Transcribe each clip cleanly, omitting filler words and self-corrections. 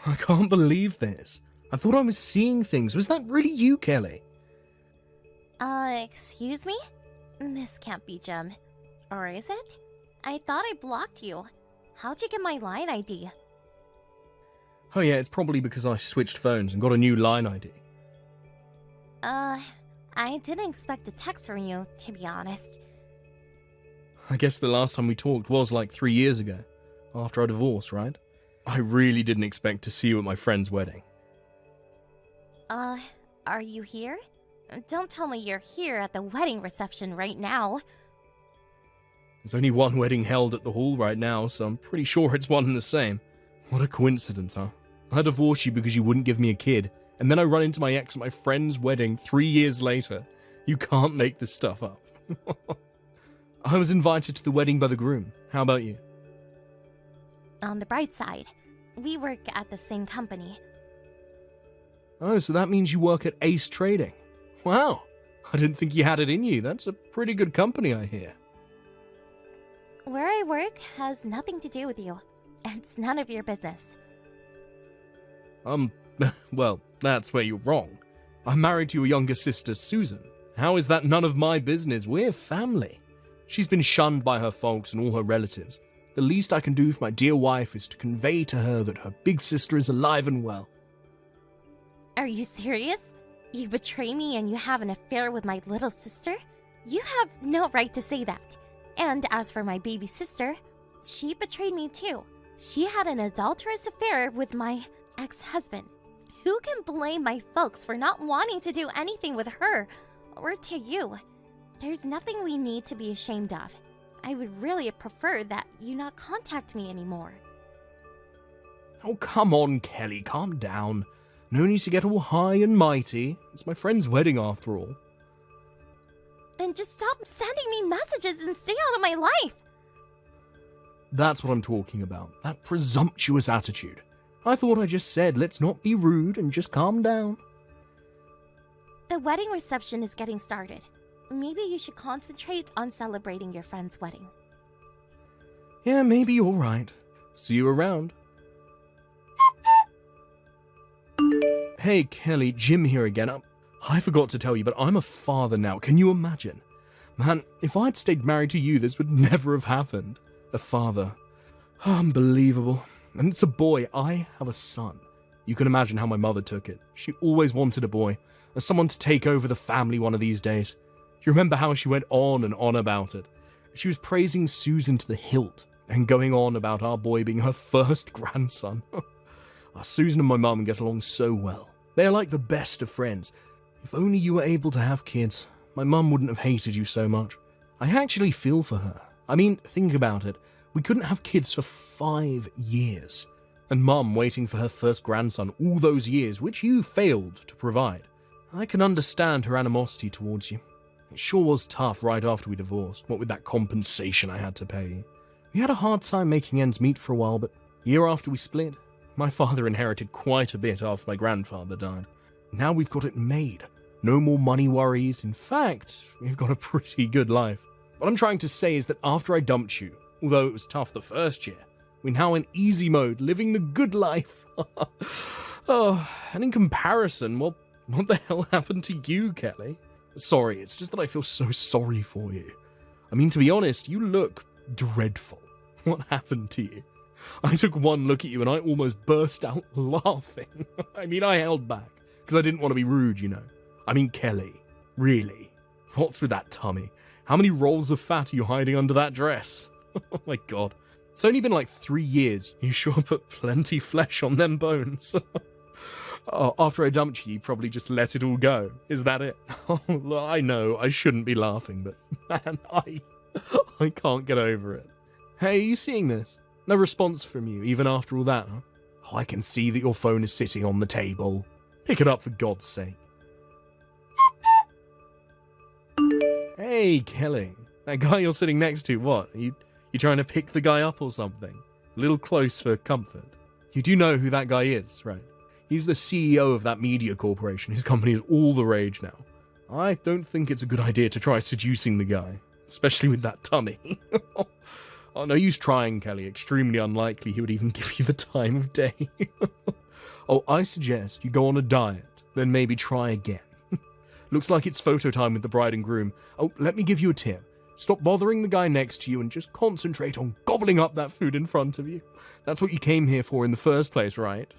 I can't believe this. I thought I was seeing things. Was that really you, Kelly? Excuse me? This can't be Jem. Or is it? I thought I blocked you. How'd you get my line ID? Oh yeah, it's probably because I switched phones and got a new line ID. I didn't expect a text from you, to be honest. I guess the last time we talked was like 3 years ago, after our divorce, right? I really didn't expect to see you at my friend's wedding. Are you here? Don't tell me you're here at the wedding reception right now. There's only one wedding held at the hall right now, so I'm pretty sure it's one and the same. What a coincidence, huh? I divorced you because you wouldn't give me a kid, and then I run into my ex at my friend's wedding 3 years later. You can't make this stuff up. I was invited to the wedding by the groom. How about you? On the bright side, we work at the same company. Oh, so that means you work at Ace Trading. Wow, I didn't think you had it in you. That's a pretty good company, I hear. Where I work has nothing to do with you. It's none of your business. Well, that's where you're wrong. I'm married to your younger sister, Susan. How is that none of my business? We're family. She's been shunned by her folks and all her relatives. The least I can do for my dear wife is to convey to her that her big sister is alive and well. Are you serious? You betray me and you have an affair with my little sister? You have no right to say that. And as for my baby sister, she betrayed me too. She had an adulterous affair with my ex-husband. Who can blame my folks for not wanting to do anything with her or to you? There's nothing we need to be ashamed of. I would really prefer that you not contact me anymore. Oh, come on, Kelly, calm down. No need to get all high and mighty. It's my friend's wedding after all. Then just stop sending me messages and stay out of my life! That's what I'm talking about. That presumptuous attitude. I thought I just said let's not be rude and just calm down. The wedding reception is getting started. Maybe you should concentrate on celebrating your friend's wedding. Yeah, maybe you're right. See you around. Hey, Kelly, Jim here again. I forgot to tell you, but I'm a father now. Can you imagine? Man, if I'd stayed married to you, this would never have happened. A father. Unbelievable. And it's a boy. I have a son. You can imagine how my mother took it. She always wanted a boy, as someone to take over the family one of these days. Do you remember how she went on and on about it? She was praising Susan to the hilt, and going on about our boy being her first grandson. Susan and my mum get along so well. They're like the best of friends. If only you were able to have kids, my mum wouldn't have hated you so much. I actually feel for her. I mean, think about it. We couldn't have kids for 5 years. And Mum waiting for her first grandson all those years, which you failed to provide. I can understand her animosity towards you. It sure was tough right after we divorced, what with that compensation I had to pay you. We had a hard time making ends meet for a while, but year after we split, my father inherited quite a bit after my grandfather died. Now we've got it made. No more money worries. In fact, we've got a pretty good life. What I'm trying to say is that after I dumped you, although it was tough the first year, we're now in easy mode, living the good life. Oh, and in comparison, well, what the hell happened to you, Kelly? Sorry, it's just that I feel so sorry for you. I mean, to be honest, you look dreadful. What happened to you? I took one look at you and I almost burst out laughing. I mean, I held back, because I didn't want to be rude, you know. I mean, Kelly, really? What's with that tummy? How many rolls of fat are you hiding under that dress? Oh my god. It's only been like 3 years. You sure put plenty flesh on them bones. Oh, after I dumped you, you probably just let it all go. Is that it? Oh, I know, I shouldn't be laughing, but man, I can't get over it. Hey, are you seeing this? No response from you, even after all that, huh? Oh, I can see that your phone is sitting on the table. Pick it up for God's sake. Hey, Kelly. That guy you're sitting next to, what? You trying to pick the guy up or something? A little close for comfort. You do know who that guy is, right? He's the CEO of that media corporation. His company is all the rage now. I don't think it's a good idea to try seducing the guy, especially with that tummy. Oh, no use trying, Kelly. Extremely unlikely he would even give you the time of day. Oh, I suggest you go on a diet, then maybe try again. Looks like it's photo time with the bride and groom. Oh, let me give you a tip. Stop bothering the guy next to you and just concentrate on gobbling up that food in front of you. That's what you came here for in the first place, right?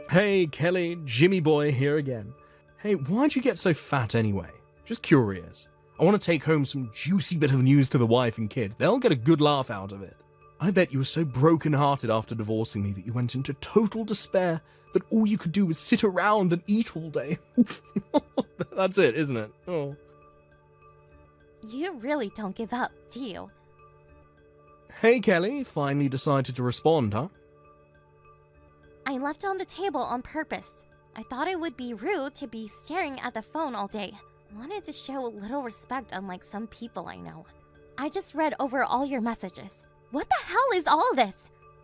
Hey, Kelly, Jimmy boy here again. Hey, why'd you get so fat anyway? Just curious. I want to take home some juicy bit of news to the wife and kid. They'll get a good laugh out of it. I bet you were so broken-hearted after divorcing me that you went into total despair that all you could do was sit around and eat all day. That's it, isn't it? Oh. You really don't give up, do you? Hey, Kelly, finally decided to respond, huh? I left it on the table on purpose. I thought it would be rude to be staring at the phone all day. Wanted to show a little respect, unlike some people I know. I just read over all your messages. What the hell is all this?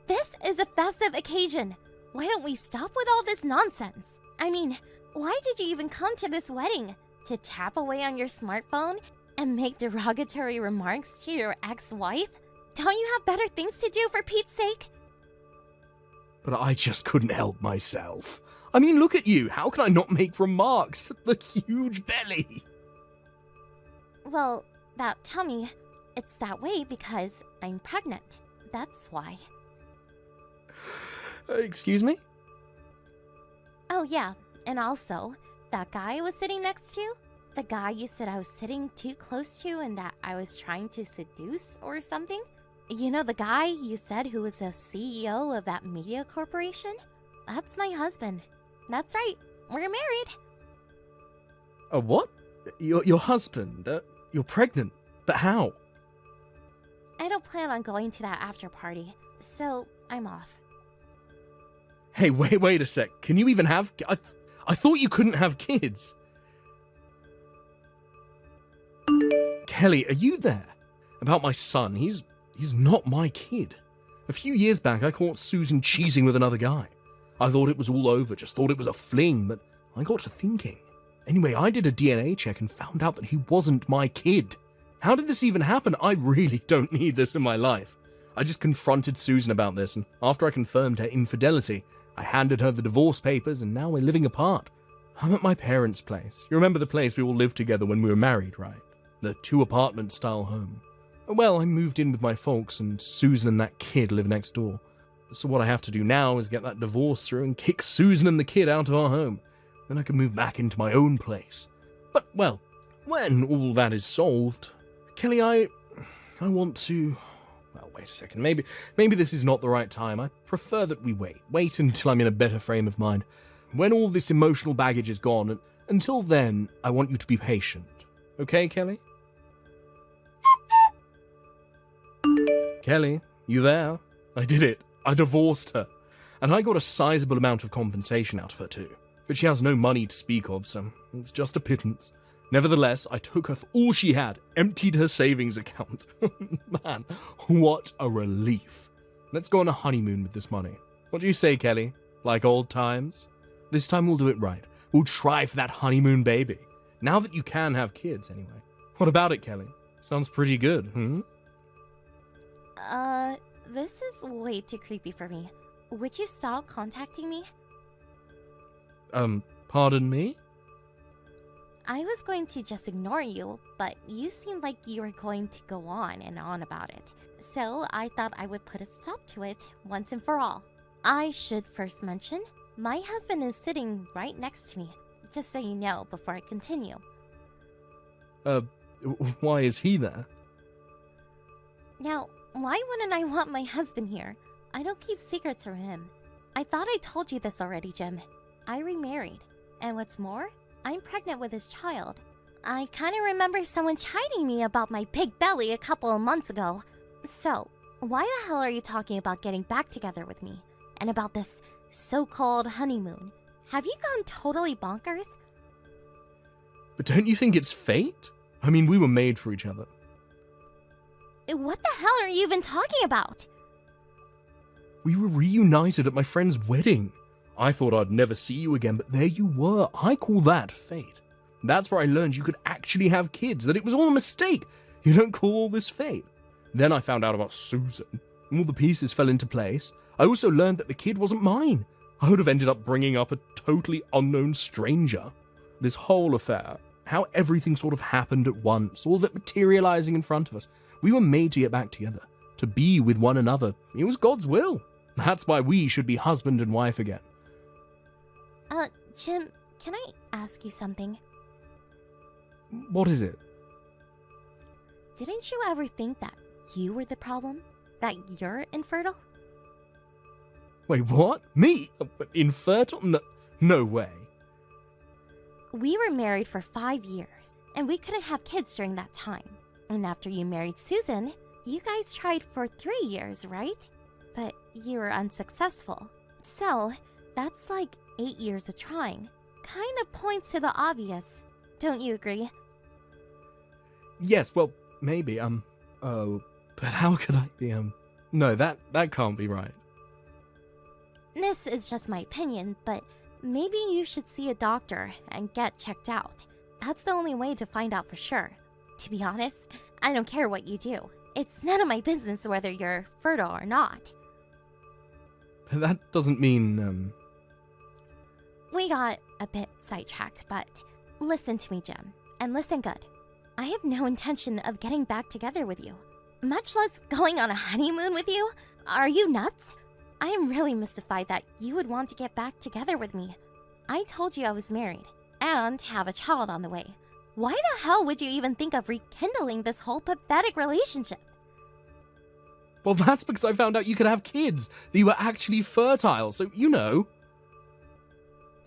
This is a festive occasion. Why don't we stop with all this nonsense? I mean, why did you even come to this wedding? To tap away on your smartphone and make derogatory remarks to your ex-wife? Don't you have better things to do, for Pete's sake? But I just couldn't help myself. I mean, look at you. How can I not make remarks? The huge belly. Well, that tummy, it's that way because I'm pregnant. That's why. Excuse me? Oh yeah, and also, that guy I was sitting next to? The guy you said I was sitting too close to and that I was trying to seduce or something? You know the guy you said who was the CEO of that media corporation? That's my husband. That's right, we're married. What? Your husband? You're pregnant? But how? I don't plan on going to that after party, so I'm off. Hey, wait a sec. Can you even have... I thought you couldn't have kids. Kelly, are you there? About my son, he's not my kid. A few years back, I caught Susan cheating with another guy. I thought it was all over, just thought it was a fling, but I got to thinking. Anyway, I did a DNA check and found out that he wasn't my kid. How did this even happen? I really don't need this in my life. I just confronted Susan about this, and after I confirmed her infidelity, I handed her the divorce papers, and now we're living apart. I'm at my parents' place. You remember the place we all lived together when we were married, right? The 2-apartment style home. Well, I moved in with my folks, and Susan and that kid live next door. So what I have to do now is get that divorce through and kick Susan and the kid out of our home. Then I can move back into my own place. But, well, when all that is solved, Kelly, I want to... Well, wait a second. Maybe this is not the right time. I prefer that we wait. Wait until I'm in a better frame of mind. When all this emotional baggage is gone, and until then, I want you to be patient. Okay, Kelly? Kelly, you there? I did it. I divorced her. And I got a sizable amount of compensation out of her too. But she has no money to speak of, so it's just a pittance. Nevertheless, I took her for all she had, emptied her savings account. Man, what a relief. Let's go on a honeymoon with this money. What do you say, Kelly? Like old times? This time we'll do it right. We'll try for that honeymoon baby. Now that you can have kids, anyway. What about it, Kelly? Sounds pretty good, hmm? This is way too creepy for me. Would you stop contacting me? Pardon me? I was going to just ignore you, but you seemed like you were going to go on and on about it. So I thought I would put a stop to it once and for all. I should first mention, my husband is sitting right next to me, just so you know before I continue. Why is he there? Now, why wouldn't I want my husband here? I don't keep secrets from him. I thought I told you this already, Jim. I remarried. And what's more, I'm pregnant with his child. I kind of remember someone chiding me about my big belly a couple of months ago. So, why the hell are you talking about getting back together with me? And about this so-called honeymoon? Have you gone totally bonkers? But don't you think it's fate? I mean, we were made for each other. What the hell are you even talking about? We were reunited at my friend's wedding. I thought I'd never see you again, but there you were. I call that fate. That's where I learned you could actually have kids, that it was all a mistake. You don't call all this fate. Then I found out about Susan. All the pieces fell into place. I also learned that the kid wasn't mine. I would have ended up bringing up a totally unknown stranger. This whole affair, how everything sort of happened at once, all of it materializing in front of us. We were made to get back together, to be with one another. It was God's will. That's why we should be husband and wife again. Jim, can I ask you something? What is it? Didn't you ever think that you were the problem? That you're infertile? Wait, what? Me? Infertile? No way. We were married for 5 years, and we couldn't have kids during that time. And after you married Susan, you guys tried for 3 years, right? But you were unsuccessful. So, that's like 8 years of trying. Kind of points to the obvious. Don't you agree? Yes, well, maybe, oh, but how could I be, no, that can't be right. This is just my opinion, but maybe you should see a doctor and get checked out. That's the only way to find out for sure. To be honest, I don't care what you do. It's none of my business whether you're fertile or not. But that doesn't mean, We got a bit sidetracked, but listen to me, Jim, and listen good. I have no intention of getting back together with you, much less going on a honeymoon with you. Are you nuts? I am really mystified that you would want to get back together with me. I told you I was married and have a child on the way. Why the hell would you even think of rekindling this whole pathetic relationship? well, that's because I found out you could have kids, that you were actually fertile, so you know.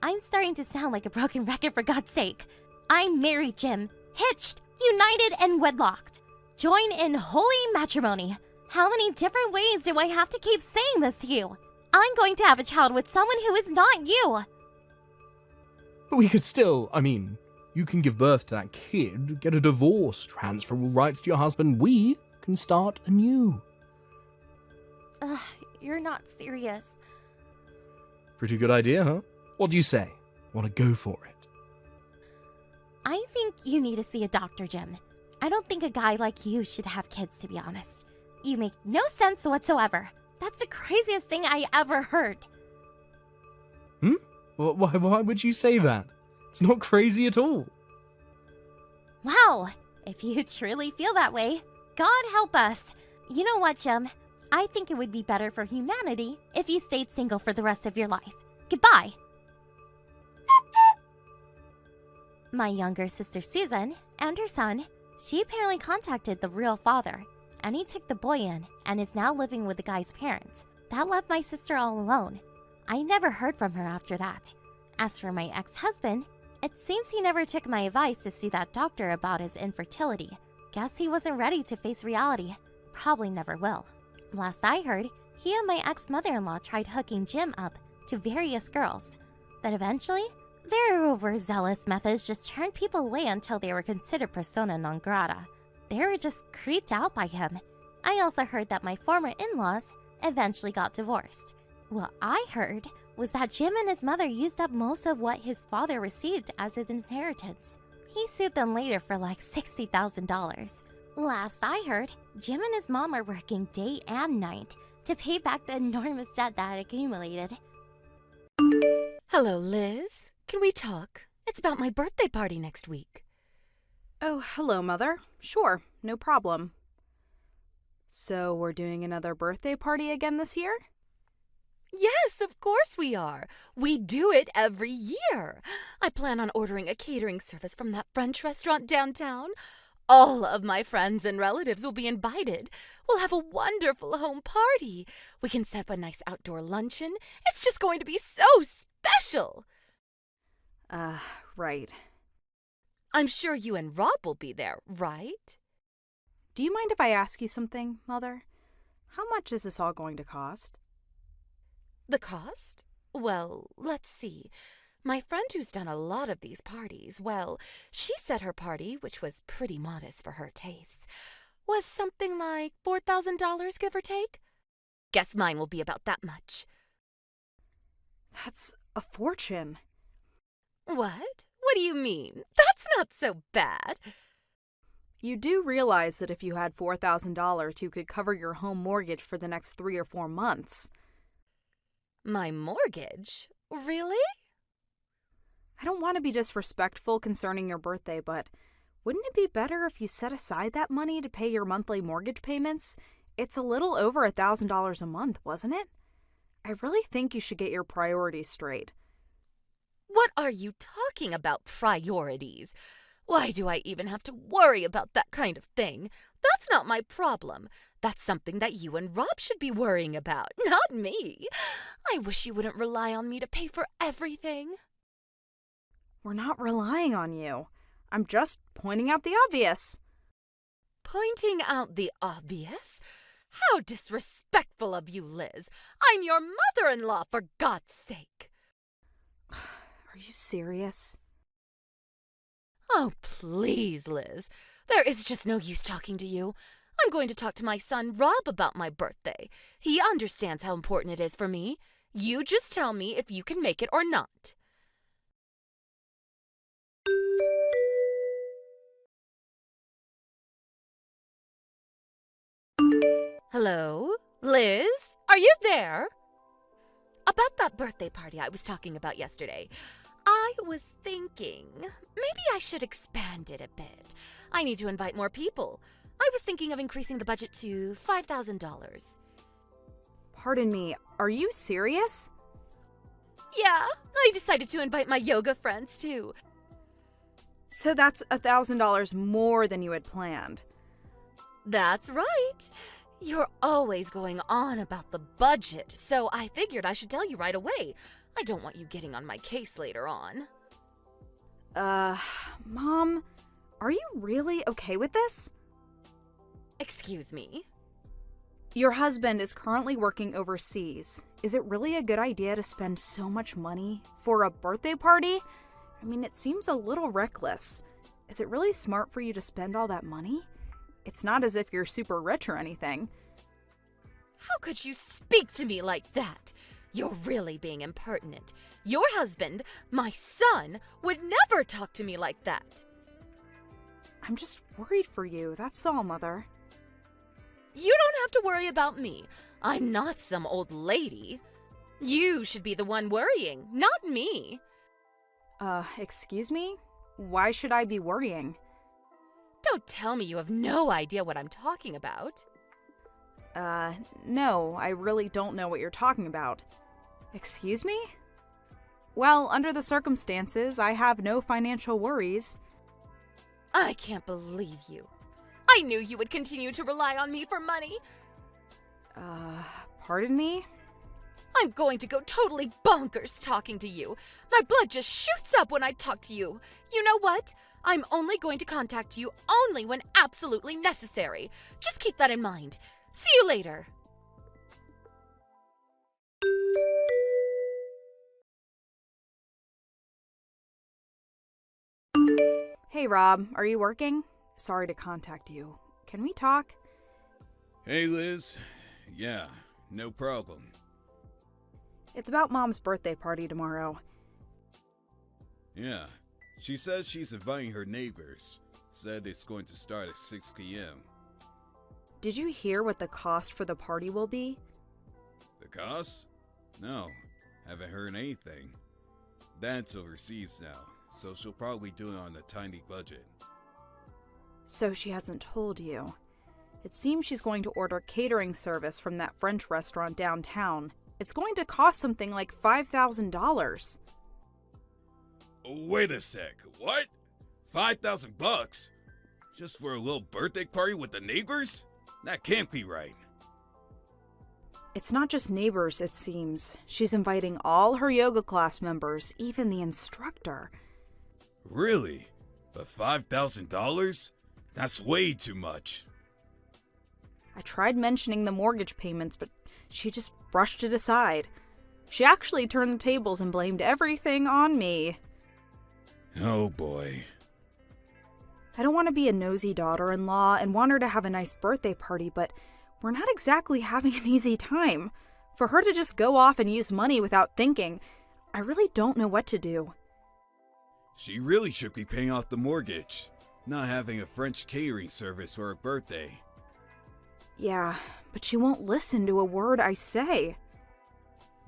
I'm starting to sound like a broken record, for God's sake. I'm married, Jim. Hitched, united, and wedlocked. Join in holy matrimony. How many different ways do I have to keep saying this to you? I'm going to have a child with someone who is not you. But we could still, you can give birth to that kid, get a divorce, transfer all rights to your husband. We can start anew. Ugh, you're not serious. Pretty good idea, huh? What do you say? Want to go for it? I think you need to see a doctor, Jim. I don't think a guy like you should have kids, to be honest. You make no sense whatsoever. That's the craziest thing I ever heard. Why would you say that? It's not crazy at all. Wow, if you truly feel that way, God help us. You know what, Jim? I think it would be better for humanity if you stayed single for the rest of your life. Goodbye. My younger sister Susan and her son, she apparently contacted the real father, and he took the boy in and is now living with the guy's parents. That left my sister all alone. I never heard from her after that. As for my ex-husband, it seems he never took my advice to see that doctor about his infertility. Guess he wasn't ready to face reality. Probably never will. Last I heard, he and my ex-mother-in-law tried hooking Jim up to various girls. But eventually, their overzealous methods just turned people away until they were considered persona non grata. They were just creeped out by him. I also heard that my former in-laws eventually got divorced. What I heard was that Jim and his mother used up most of what his father received as his inheritance. He sued them later for like $60,000. Last I heard, Jim and his mom are working day and night to pay back the enormous debt that had accumulated. Hello, Liz. Can we talk? It's about my birthday party next week. Oh, hello, Mother. Sure, no problem. So, we're doing another birthday party again this year? Yes, of course we are. We do it every year. I plan on ordering a catering service from that French restaurant downtown. All of my friends and relatives will be invited. We'll have a wonderful home party. We can set up a nice outdoor luncheon. It's just going to be so special. Right. I'm sure you and Rob will be there, right? Do you mind if I ask you something, Mother? How much is this all going to cost? The cost? Well, let's see. My friend who's done a lot of these parties, well, she said her party, which was pretty modest for her tastes, was something like $4,000, give or take. Guess mine will be about that much. That's a fortune. What? What do you mean? That's not so bad. You do realize that if you had $4,000, you could cover your home mortgage for the next 3 or 4 months. My mortgage? Really? I don't want to be disrespectful concerning your birthday, but wouldn't it be better if you set aside that money to pay your monthly mortgage payments? It's a little over $1,000 a month, wasn't it? I really think you should get your priorities straight. What are you talking about, priorities? Why do I even have to worry about that kind of thing? That's not my problem. That's something that you and Rob should be worrying about, not me. I wish you wouldn't rely on me to pay for everything. We're not relying on you. I'm just pointing out the obvious. Pointing out the obvious? How disrespectful of you, Liz. I'm your mother-in-law, for God's sake. Are you serious? Oh, please, Liz. There is just no use talking to you. I'm going to talk to my son Rob about my birthday. He understands how important it is for me. You just tell me if you can make it or not. Hello? Liz? Are you there? About that birthday party I was talking about yesterday. I was thinking, maybe I should expand it a bit. I need to invite more people. I was thinking of increasing the budget to $5,000. Pardon me, are you serious? Yeah, I decided to invite my yoga friends too. So that's $1,000 more than you had planned. That's right. You're always going on about the budget, so I figured I should tell you right away. I don't want you getting on my case later on. Mom, are you really okay with this? Excuse me? Your husband is currently working overseas. Is it really a good idea to spend so much money for a birthday party? I mean, it seems a little reckless. Is it really smart for you to spend all that money? It's not as if you're super rich or anything. How could you speak to me like that? You're really being impertinent. Your husband, my son, would never talk to me like that. I'm just worried for you, that's all, Mother. You don't have to worry about me. I'm not some old lady. You should be the one worrying, not me. Excuse me? Why should I be worrying? Don't tell me you have no idea what I'm talking about. No, I really don't know what you're talking about. Excuse me? Well, under the circumstances, I have no financial worries. I can't believe you. I knew you would continue to rely on me for money. Pardon me? I'm going to go totally bonkers talking to you. My blood just shoots up when I talk to you. You know what? I'm only going to contact you only when absolutely necessary. Just keep that in mind. See you later. Hey, Rob, are you working? Sorry to contact you. Can we talk? Hey, Liz. Yeah, no problem. It's about Mom's birthday party tomorrow. Yeah, she says she's inviting her neighbors. Said it's going to start at 6 p.m. Did you hear what the cost for the party will be? The cost? No, haven't heard anything. Dad's overseas now, so she'll probably do it on a tiny budget. So she hasn't told you. It seems she's going to order catering service from that French restaurant downtown. It's going to cost something like $5,000. Wait a sec, what? $5,000? Just for a little birthday party with the neighbors? That can't be right. It's not just neighbors, it seems. She's inviting all her yoga class members, even the instructor. Really? But $5,000? That's way too much. I tried mentioning the mortgage payments, but she just brushed it aside. She actually turned the tables and blamed everything on me. Oh boy. I don't want to be a nosy daughter-in-law and want her to have a nice birthday party, but we're not exactly having an easy time. For her to just go off and use money without thinking, I really don't know what to do. She really should be paying off the mortgage. not having a French catering service for her birthday. Yeah, but she won't listen to a word I say.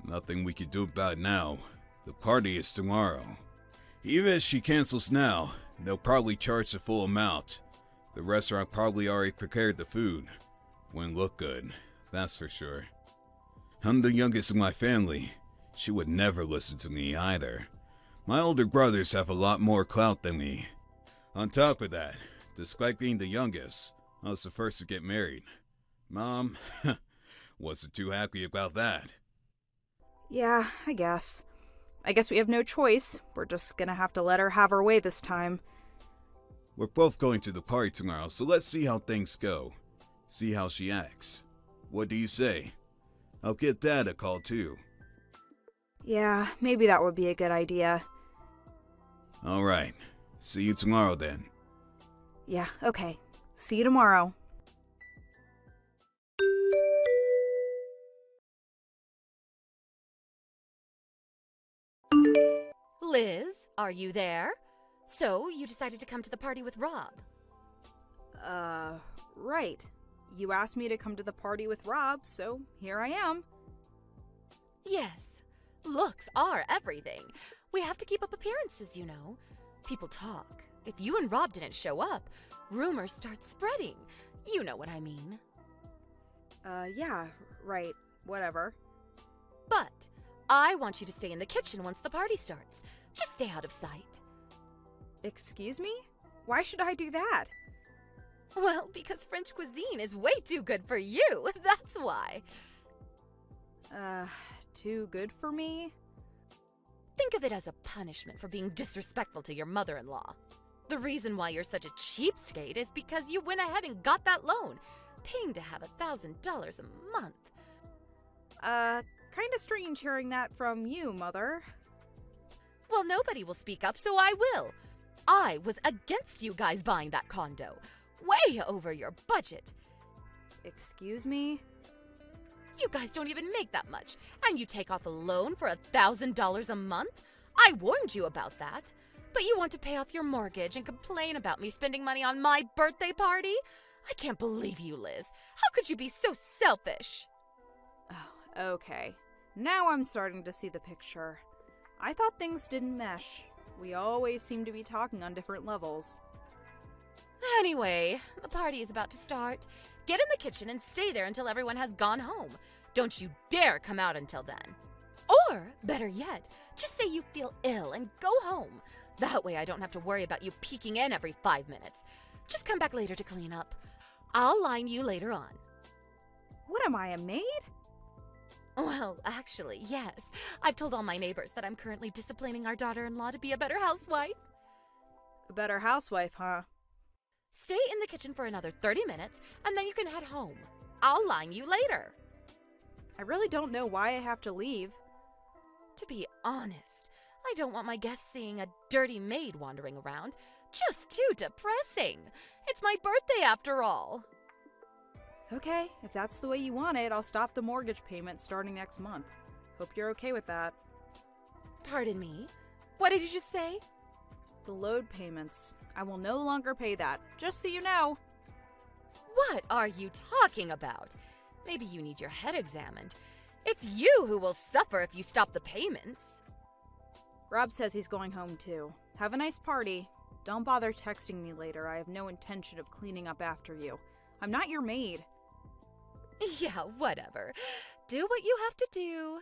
Nothing we can do about it now. The party is tomorrow. Even if she cancels now, they'll probably charge the full amount. The restaurant probably already prepared the food. Wouldn't look good, that's for sure. I'm the youngest in my family. She would never listen to me either. My older brothers have a lot more clout than me. On top of that, despite being the youngest, I was the first to get married. Mom wasn't too happy about that. Yeah, I guess. I guess we have no choice. We're just gonna have to let her have her way this time. We're both going to the party tomorrow, so let's see how things go. See how she acts. What do you say? I'll get Dad a call too. Yeah, maybe that would be a good idea. Alright. See you tomorrow then. Yeah, okay. See you tomorrow. Liz, are you there? So, you decided to come to the party with Rob. Right. You asked me to come to the party with Rob, so here I am. Yes. Looks are everything. We have to keep up appearances, you know. People talk. If you and Rob didn't show up, rumors start spreading. You know what I mean. Yeah, right. Whatever. But I want you to stay in the kitchen once the party starts. Just stay out of sight. Excuse me? Why should I do that? Well, because French cuisine is way too good for you. That's why. Too good for me? Think of it as a punishment for being disrespectful to your mother-in-law. The reason why you're such a cheapskate is because you went ahead and got that loan, paying to have $1,000 a month. Kinda strange hearing that from you, Mother. Well, nobody will speak up, so I will. I was against you guys buying that condo. Way over your budget. Excuse me? You guys don't even make that much, and you take off a loan for $1,000 a month? I warned you about that. But you want to pay off your mortgage and complain about me spending money on my birthday party? I can't believe you, Liz. How could you be so selfish? Oh, okay. Now I'm starting to see the picture. I thought things didn't mesh. We always seem to be talking on different levels. Anyway, the party is about to start. Get in the kitchen and stay there until everyone has gone home. Don't you dare come out until then. Or, better yet, just say you feel ill and go home. That way I don't have to worry about you peeking in every 5 minutes. Just come back later to clean up. I'll line you later on. What am I, a maid? Well, actually, yes. I've told all my neighbors that I'm currently disciplining our daughter-in-law to be a better housewife. A better housewife, huh? Stay in the kitchen for another 30 minutes, and then you can head home. I'll line you later. I really don't know why I have to leave. To be honest, I don't want my guests seeing a dirty maid wandering around. Just too depressing. It's my birthday after all. Okay, if that's the way you want it, I'll stop the mortgage payment starting next month. Hope you're okay with that. Pardon me? What did you just say? The load payments. I will no longer pay that, just so you know. What are you talking about? Maybe you need your head examined. It's you who will suffer if you stop the payments. Rob says he's going home too. Have a nice party. Don't bother texting me later. I have no intention of cleaning up after you. I'm not your maid. Yeah, whatever. Do what you have to do.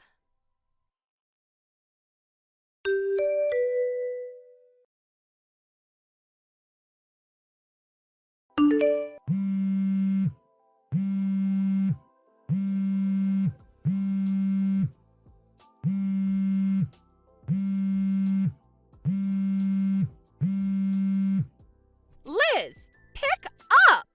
Liz, pick up!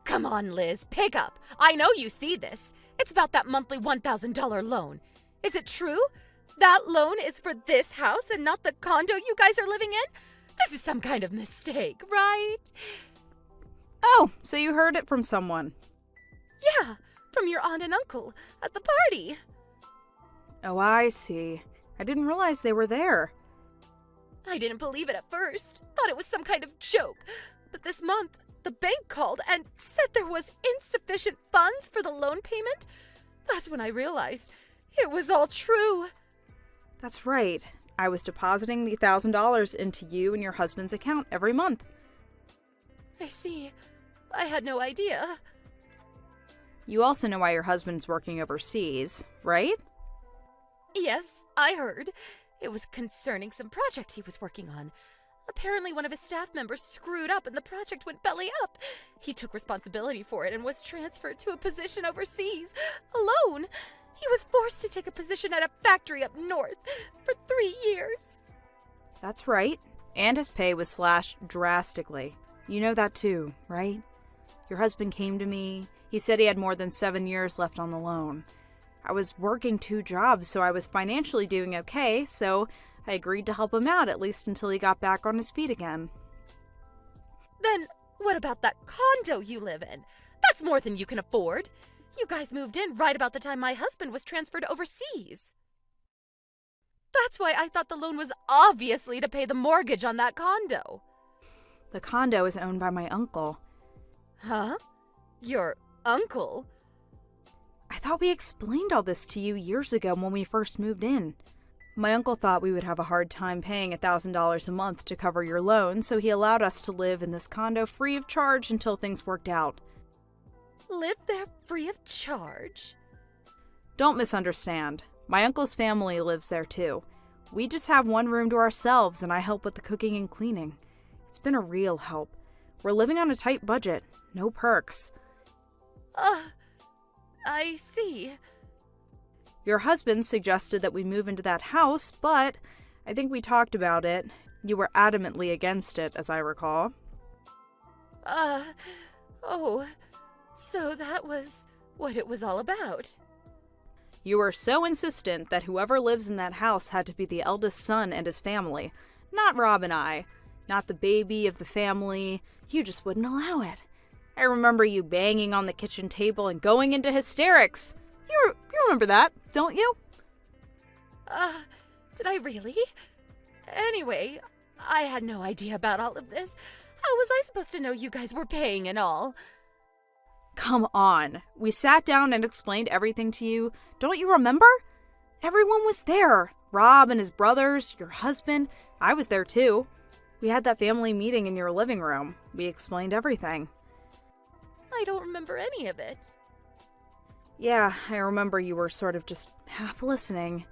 Come on, Liz, pick up. I know you see this. It's about that monthly $1,000 loan. Is it true? That loan is for this house and not the condo you guys are living in? This is some kind of mistake, right? Oh, so you heard it from someone. Yeah, from your aunt and uncle at the party. Oh, I see. I didn't realize they were there. I didn't believe it at first. Thought it was some kind of joke. But this month, the bank called and said there was insufficient funds for the loan payment. That's when I realized it was all true. That's right. I was depositing the $1,000 into you and your husband's account every month. I see. I had no idea. You also know why your husband's working overseas, right? Yes, I heard. It was concerning some project he was working on. Apparently one of his staff members screwed up and the project went belly up. He took responsibility for it and was transferred to a position overseas, alone. He was forced to take a position at a factory up north for 3 years. That's right. And his pay was slashed drastically. You know that too, right? Your husband came to me. He said he had more than 7 years left on the loan. I was working 2 jobs, so I was financially doing okay, so I agreed to help him out at least until he got back on his feet again. Then what about that condo you live in? That's more than you can afford. You guys moved in right about the time my husband was transferred overseas. That's why I thought the loan was obviously to pay the mortgage on that condo. The condo is owned by my uncle. Huh? Your uncle? I thought we explained all this to you years ago when we first moved in. My uncle thought we would have a hard time paying $1,000 a month to cover your loan, so he allowed us to live in this condo free of charge until things worked out. Live there free of charge? Don't misunderstand. My uncle's family lives there too. We just have one room to ourselves, and I help with the cooking and cleaning. It's been a real help. We're living on a tight budget. No perks. I see. Your husband suggested that we move into that house, but I think we talked about it. You were adamantly against it, as I recall. Oh, so that was what it was all about. You were so insistent that whoever lives in that house had to be the eldest son and his family, not Rob and I, not the baby of the family. You just wouldn't allow it. I remember you banging on the kitchen table and going into hysterics. You remember that, don't you? Did I really? Anyway, I had no idea about all of this. How was I supposed to know you guys were paying and all? Come on. We sat down and explained everything to you. Don't you remember? Everyone was there. Rob and his brothers, your husband. I was there too. We had that family meeting in your living room. We explained everything. I don't remember any of it. Yeah, I remember you were sort of just half listening.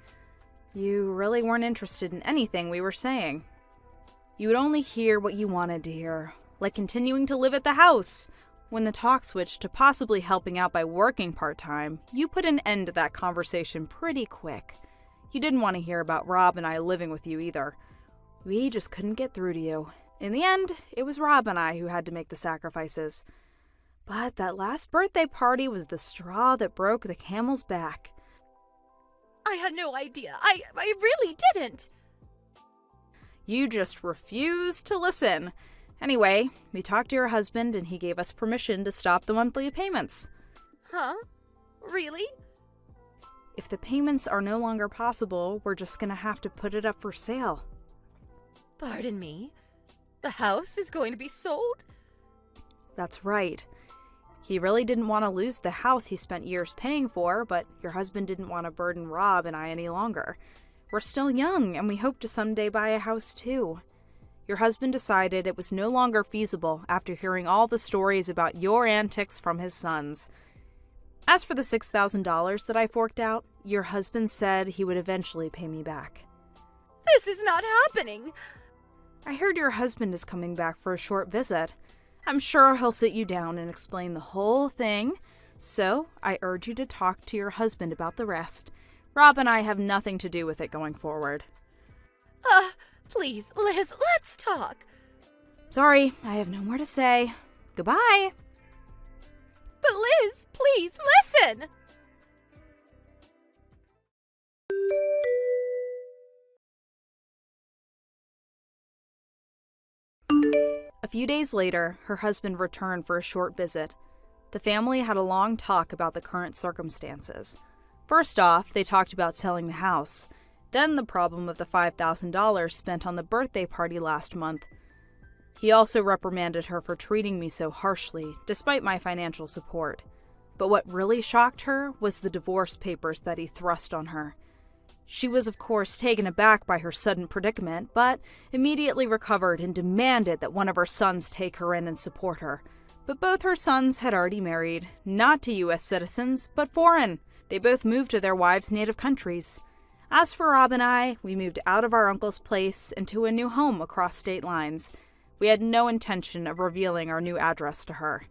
You really weren't interested in anything we were saying. You would only hear what you wanted to hear, like continuing to live at the house. When the talk switched to possibly helping out by working part-time, you put an end to that conversation pretty quick. You didn't want to hear about Rob and I living with you either. We just couldn't get through to you. In the end, it was Rob and I who had to make the sacrifices. But that last birthday party was the straw that broke the camel's back. I had no idea. I really didn't. You just refused to listen. Anyway, we talked to your husband and he gave us permission to stop the monthly payments. Huh? Really? If the payments are no longer possible, we're just gonna have to put it up for sale. Pardon me? The house is going to be sold? That's right. He really didn't want to lose the house he spent years paying for, but your husband didn't want to burden Rob and I any longer. We're still young, and we hope to someday buy a house too. Your husband decided it was no longer feasible after hearing all the stories about your antics from his sons. As for the $6,000 that I forked out, your husband said he would eventually pay me back. This is not happening. I heard your husband is coming back for a short visit. I'm sure he'll sit you down and explain the whole thing, so I urge you to talk to your husband about the rest. Rob and I have nothing to do with it going forward. Please, Liz, let's talk. Sorry, I have no more to say. Goodbye. But Liz, please, listen! A A few days later, her husband returned for a short visit. The family had a long talk about the current circumstances. First off, they talked about selling the house, then the problem of the $5,000 spent on the birthday party last month. He also reprimanded her for treating me so harshly, despite my financial support. But what really shocked her was the divorce papers that he thrust on her. She was, of course, taken aback by her sudden predicament, but immediately recovered and demanded that one of her sons take her in and support her. But both her sons had already married, not to U.S. citizens, but foreign. They both moved to their wives' native countries. As for Rob and I, we moved out of our uncle's place into a new home across state lines. We had no intention of revealing our new address to her.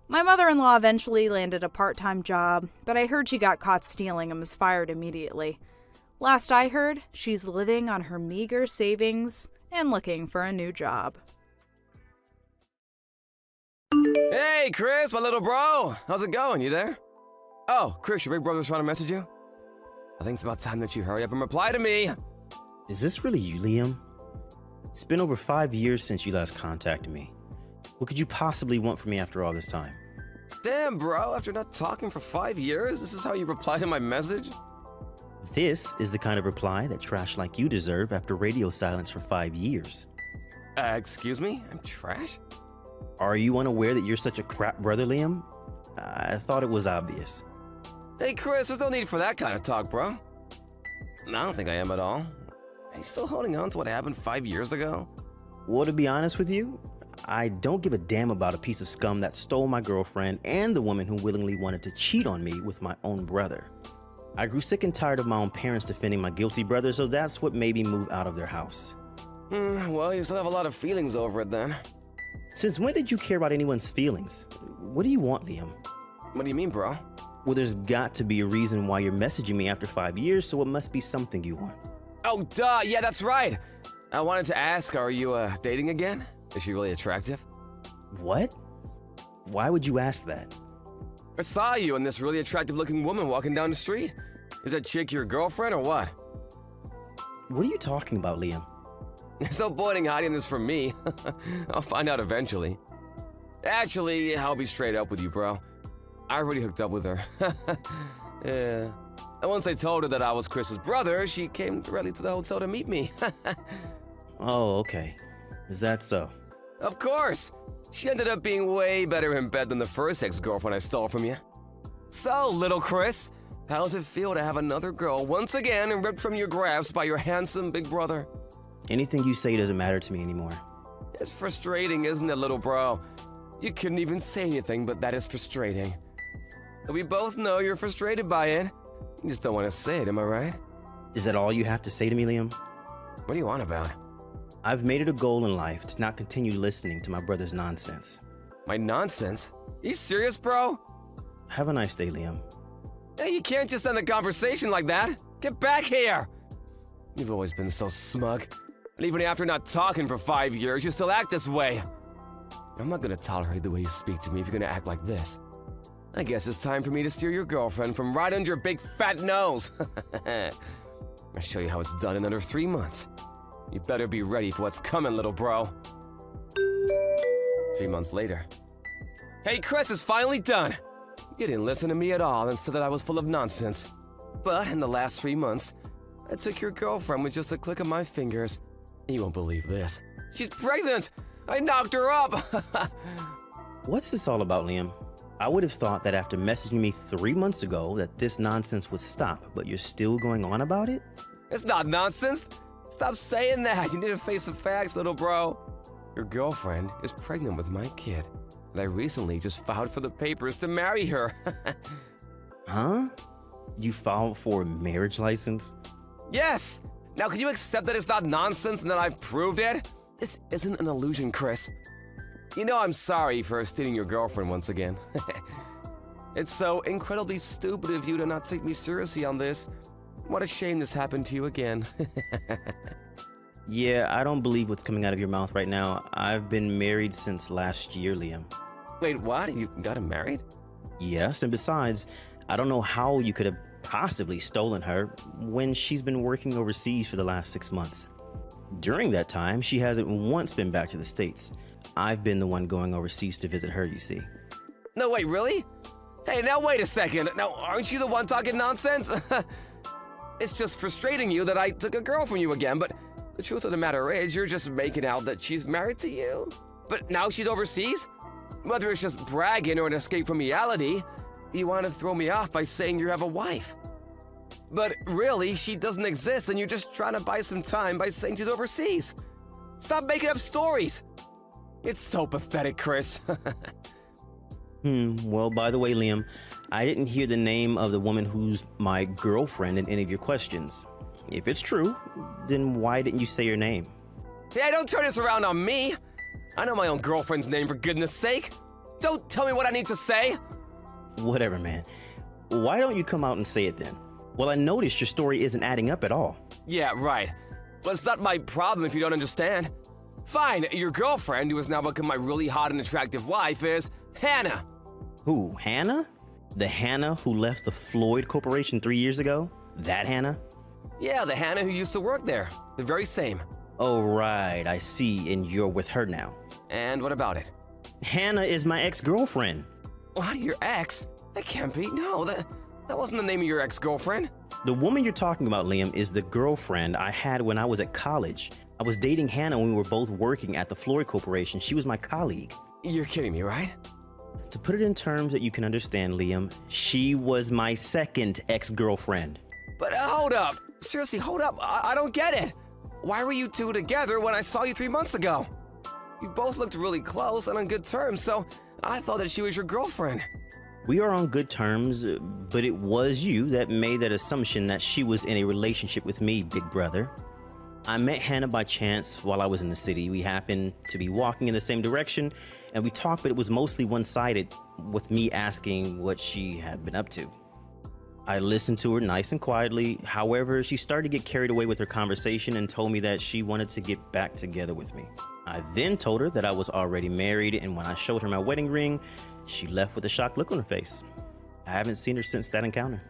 My mother-in-law eventually landed a part-time job, but I heard she got caught stealing and was fired immediately. Last I heard, she's living on her meager savings and looking for a new job. Hey, Chris, my little bro. How's it going? You there? Oh, Chris, your big brother's trying to message you? I think it's about time that you hurry up and reply to me. Is this really you, Liam? It's been over 5 years since you last contacted me. What could you possibly want from me after all this time? Damn, bro, after not talking for 5 years, this is how you reply to my message? This is the kind of reply that trash like you deserve after radio silence for 5 years. Excuse me? I'm trash? Are you unaware that you're such a crap brother, Liam? I thought it was obvious. Hey, Chris, there's no need for that kind of talk, bro. I don't think I am at all. Are you still holding on to what happened 5 years ago? Well, to be honest with you, I don't give a damn about a piece of scum that stole my girlfriend and the woman who willingly wanted to cheat on me with my own brother. I grew sick and tired of my own parents defending my guilty brother, so that's what made me move out of their house. Well, you still have a lot of feelings over it then. Since when did you care about anyone's feelings? What do you want, Liam? What do you mean, bro? Well, there's got to be a reason why you're messaging me after 5 years, so it must be something you want. Oh, duh, yeah, that's right. I wanted to ask, are you, dating again? Is she really attractive? What? Why would you ask that? I saw you and this really attractive-looking woman walking down the street. Is that chick your girlfriend or what? What are you talking about, Liam? There's no point in hiding this from me. I'll find out eventually. Actually, I'll be straight up with you, bro. I already hooked up with her. Yeah. And once I told her that I was Chris's brother, she came directly to the hotel to meet me. Oh, okay. Is that so? Of course! She ended up being way better in bed than the first ex-girlfriend I stole from you. So, little Chris, how does it feel to have another girl once again ripped from your grasp by your handsome big brother? Anything you say doesn't matter to me anymore. It's frustrating, isn't it, little bro? You couldn't even say anything, but that is frustrating. We both know you're frustrated by it. You just don't want to say it, am I right? Is that all you have to say to me, Liam? What are you on about? I've made it a goal in life to not continue listening to my brother's nonsense. My nonsense? You serious, bro? Have a nice day, Liam. Hey, you can't just end the conversation like that. Get back here! You've always been so smug. And even after not talking for 5 years, you still act this way. I'm not gonna tolerate the way you speak to me if you're gonna act like this. I guess it's time for me to steer your girlfriend from right under your big fat nose. I'll show you how it's done in under 3 months. You better be ready for what's coming, little bro. 3 months later. Hey, Chris, it's finally done. You didn't listen to me at all and said that I was full of nonsense. But in the last 3 months, I took your girlfriend with just a click of my fingers. You won't believe this. She's pregnant! I knocked her up! What's this all about, Liam? I would have thought that after messaging me 3 months ago that this nonsense would stop, but you're still going on about it? It's not nonsense! Stop saying that! You need to face the facts, little bro. Your girlfriend is pregnant with my kid, and I recently just filed for the papers to marry her. Huh? You filed for a marriage license? Yes! Now can you accept that it's not nonsense and that I've proved it? This isn't an illusion, Chris. You know I'm sorry for stealing your girlfriend once again. It's so incredibly stupid of you to not take me seriously on this. What a shame this happened to you again. Yeah, I don't believe what's coming out of your mouth right now. I've been married since last year, Liam. Wait, what? You got him married? Yes, and besides, I don't know how you could have possibly stolen her when she's been working overseas for the last 6 months. During that time, she hasn't once been back to the States. I've been the one going overseas to visit her, you see. No, wait, really? Hey, now wait a second. Now, aren't you the one talking nonsense? It's just frustrating you that I took a girl from you again, but the truth of the matter is you're just making out that she's married to you. But now she's overseas? Whether it's just bragging or an escape from reality, you want to throw me off by saying you have a wife. But really, she doesn't exist and you're just trying to buy some time by saying she's overseas. Stop making up stories. It's so pathetic, Chris. Well, by the way, Liam, I didn't hear the name of the woman who's my girlfriend in any of your questions. If it's true, then why didn't you say your name? Hey, don't turn this around on me. I know my own girlfriend's name, for goodness sake. Don't tell me what I need to say. Whatever, man. Why don't you come out and say it then? Well, I noticed your story isn't adding up at all. Yeah, right. But it's not my problem if you don't understand. Fine, your girlfriend, who has now become my really hot and attractive wife, is Hannah. Who, Hannah? The Hannah who left the Floyd Corporation 3 years ago? That Hannah? Yeah, the Hannah who used to work there. The very same. Oh, right, I see, and you're with her now. And what about it? Hannah is my ex-girlfriend. What, your ex? That can't be. No, that wasn't the name of your ex-girlfriend. The woman you're talking about, Liam, is the girlfriend I had when I was at college. I was dating Hannah when we were both working at the Floyd Corporation. She was my colleague. You're kidding me, right? To put it in terms that you can understand, Liam, she was my second ex-girlfriend. But hold up. Seriously, hold up. I don't get it. Why were you two together when I saw you 3 months ago? You both looked really close and on good terms, so I thought that she was your girlfriend. We are on good terms, but it was you that made that assumption that she was in a relationship with me, big brother. I met Hannah by chance while I was in the city. We happened to be walking in the same direction, and we talked, but it was mostly one-sided, with me asking what she had been up to. I listened to her nice and quietly. However, she started to get carried away with her conversation and told me that she wanted to get back together with me. I then told her that I was already married, and when I showed her my wedding ring, she left with a shocked look on her face. I haven't seen her since that encounter.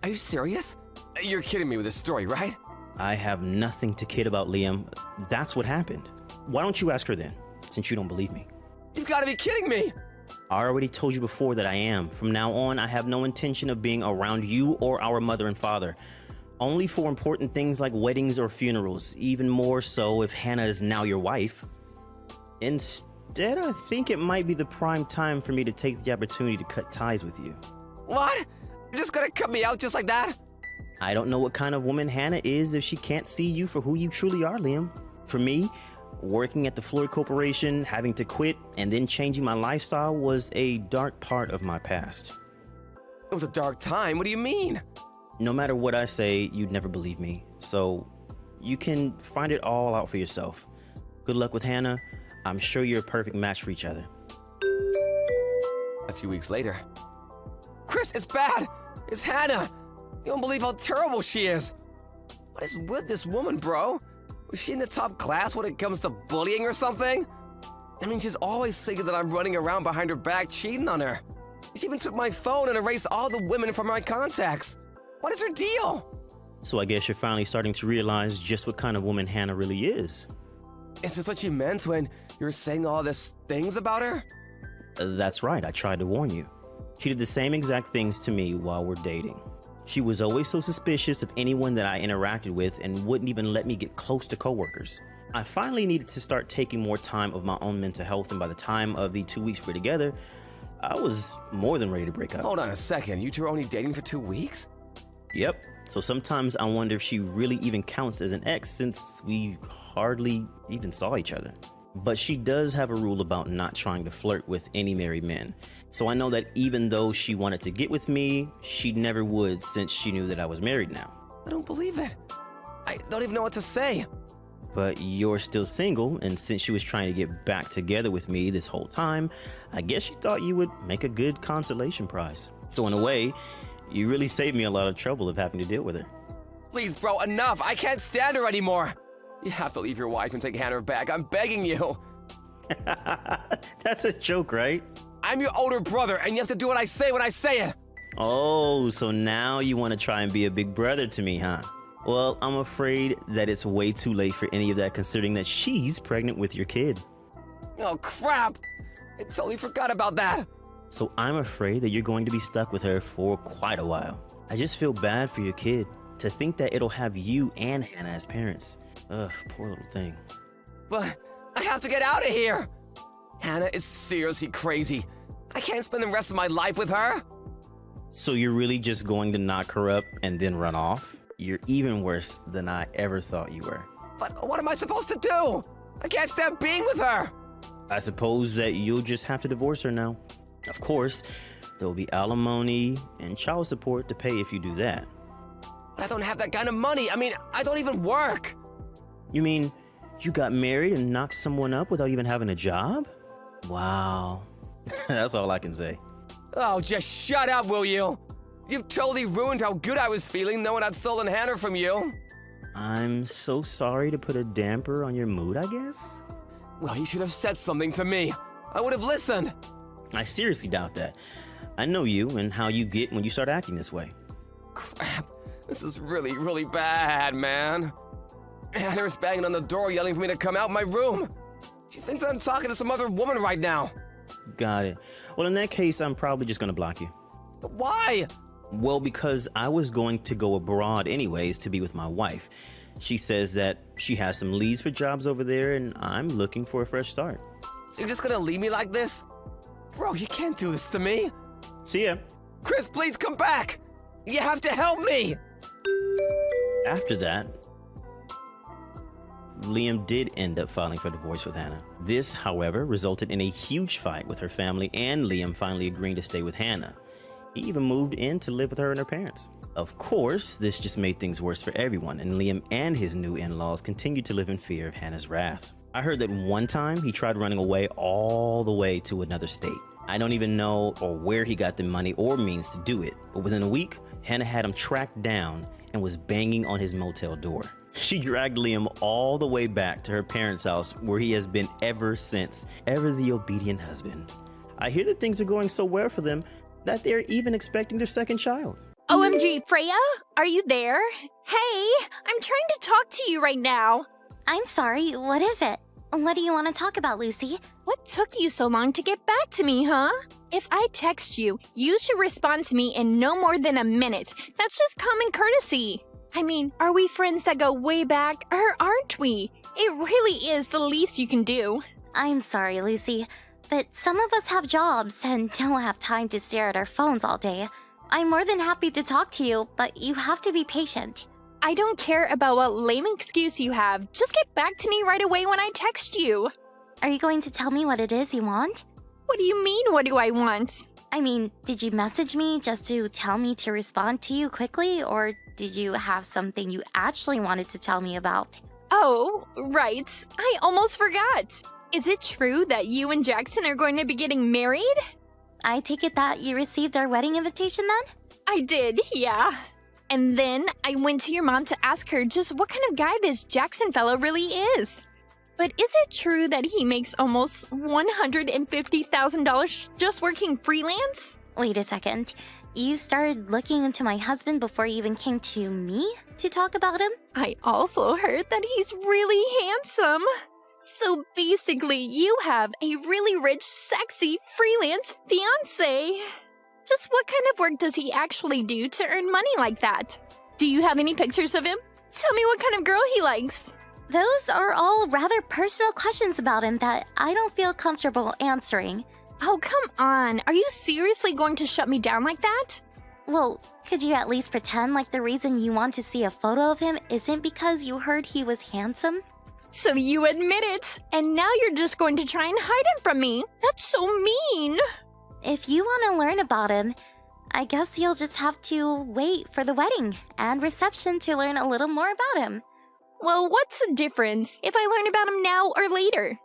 Are you serious? You're kidding me with this story, right? I have nothing to kid about, Liam. That's what happened. Why don't you ask her then, since you don't believe me? You've got to be kidding me! I already told you before that I am. From now on, I have no intention of being around you or our mother and father. Only for important things like weddings or funerals, even more so if Hannah is now your wife. Instead, I think it might be the prime time for me to take the opportunity to cut ties with you. What? You're just gonna cut me out just like that? I don't know what kind of woman Hannah is if she can't see you for who you truly are, Liam. For me, working at the Floyd Corporation, having to quit, and then changing my lifestyle was a dark part of my past. It was a dark time. What do you mean? No matter what I say, you'd never believe me. So you can find it all out for yourself. Good luck with Hannah. I'm sure you're a perfect match for each other. A few weeks later. Chris, it's bad! It's Hannah! You don't believe how terrible she is! What is with this woman, bro? Was she in the top class when it comes to bullying or something? I mean, she's always thinking that I'm running around behind her back cheating on her. She even took my phone and erased all the women from my contacts. What is her deal? So I guess you're finally starting to realize just what kind of woman Hannah really is. Is this what you meant when you were saying all these things about her? That's right, I tried to warn you. She did the same exact things to me while we're dating. She was always so suspicious of anyone that I interacted with and wouldn't even let me get close to coworkers. I finally needed to start taking more time of my own mental health, and by the time of the 2 weeks we're together, I was more than ready to break up. Hold on a second, you two were only dating for 2 weeks? Yep, so sometimes I wonder if she really even counts as an ex since we hardly even saw each other. But she does have a rule about not trying to flirt with any married men. So I know that even though she wanted to get with me, she never would since she knew that I was married now. I don't believe it. I don't even know what to say. But you're still single, and since she was trying to get back together with me this whole time, I guess she thought you would make a good consolation prize. So in a way, you really saved me a lot of trouble of having to deal with her. Please, bro, enough. I can't stand her anymore. You have to leave your wife and take Hannah back. I'm begging you. That's a joke, right? I'm your older brother, and you have to do what I say when I say it. Oh, so now you want to try and be a big brother to me, huh? Well, I'm afraid that it's way too late for any of that considering that she's pregnant with your kid. Oh, crap! I totally forgot about that! So I'm afraid that you're going to be stuck with her for quite a while. I just feel bad for your kid. To think that it'll have you and Hannah as parents. Ugh, poor little thing. But I have to get out of here! Hannah is seriously crazy. I can't spend the rest of my life with her! So you're really just going to knock her up and then run off? You're even worse than I ever thought you were. But what am I supposed to do? I can't stand being with her! I suppose that you'll just have to divorce her now. Of course, there will be alimony and child support to pay if you do that. But I don't have that kind of money. I mean, I don't even work. You mean you got married and knocked someone up without even having a job? Wow. That's all I can say. Oh, just shut up, will you? You've totally ruined how good I was feeling knowing I'd stolen Hannah from you. I'm so sorry to put a damper on your mood, I guess. Well, you should have said something to me. I would have listened. I seriously doubt that. I know you and how you get when you start acting this way. Crap. This is really, really bad, man. Hannah's banging on the door yelling for me to come out my room. She thinks I'm talking to some other woman right now. Got it. Well, in that case, I'm probably just gonna block you. Why? Well, because I was going to go abroad anyways to be with my wife. She says that she has some leads for jobs over there and I'm looking for a fresh start. So you're just gonna leave me like this? Bro, you can't do this to me. See ya. Chris, please come back. You have to help me. After that, Liam did end up filing for divorce with Hannah. This, however, resulted in a huge fight with her family and Liam finally agreeing to stay with Hannah. He even moved in to live with her and her parents. Of course, this just made things worse for everyone, and Liam and his new in-laws continued to live in fear of Hannah's wrath. I heard that one time he tried running away all the way to another state. I don't even know or where he got the money or means to do it, but within a week, Hannah had him tracked down and was banging on his motel door. She dragged Liam all the way back to her parents' house where he has been ever since, ever the obedient husband. I hear that things are going so well for them that they're even expecting their second child. OMG, Freya? Are you there? Hey, I'm trying to talk to you right now. I'm sorry, what is it? What do you want to talk about, Lucy? What took you so long to get back to me, huh? If I text you, you should respond to me in no more than a minute. That's just common courtesy. I mean, are we friends that go way back, or aren't we? It really is the least you can do. I'm sorry, Lucy, but some of us have jobs and don't have time to stare at our phones all day. I'm more than happy to talk to you, but you have to be patient. I don't care about what lame excuse you have. Just get back to me right away when I text you. Are you going to tell me what it is you want? What do you mean, what do I want? I mean, did you message me just to tell me to respond to you quickly, or did you have something you actually wanted to tell me about? Oh, right. I almost forgot. Is it true that you and Jackson are going to be getting married? I take it that you received our wedding invitation then? I did, yeah. And then I went to your mom to ask her just what kind of guy this Jackson fellow really is. But is it true that he makes almost $150,000 just working freelance? Wait a second. You started looking into my husband before you even came to me to talk about him? I also heard that he's really handsome. So basically, you have a really rich, sexy, freelance fiancé. Just what kind of work does he actually do to earn money like that? Do you have any pictures of him? Tell me what kind of girl he likes. Those are all rather personal questions about him that I don't feel comfortable answering. Oh, come on. Are you seriously going to shut me down like that? Well, could you at least pretend like the reason you want to see a photo of him isn't because you heard he was handsome? So you admit it, and now you're just going to try and hide him from me. That's so mean. If you want to learn about him, I guess you'll just have to wait for the wedding and reception to learn a little more about him. Well, what's the difference if I learn about him now or later?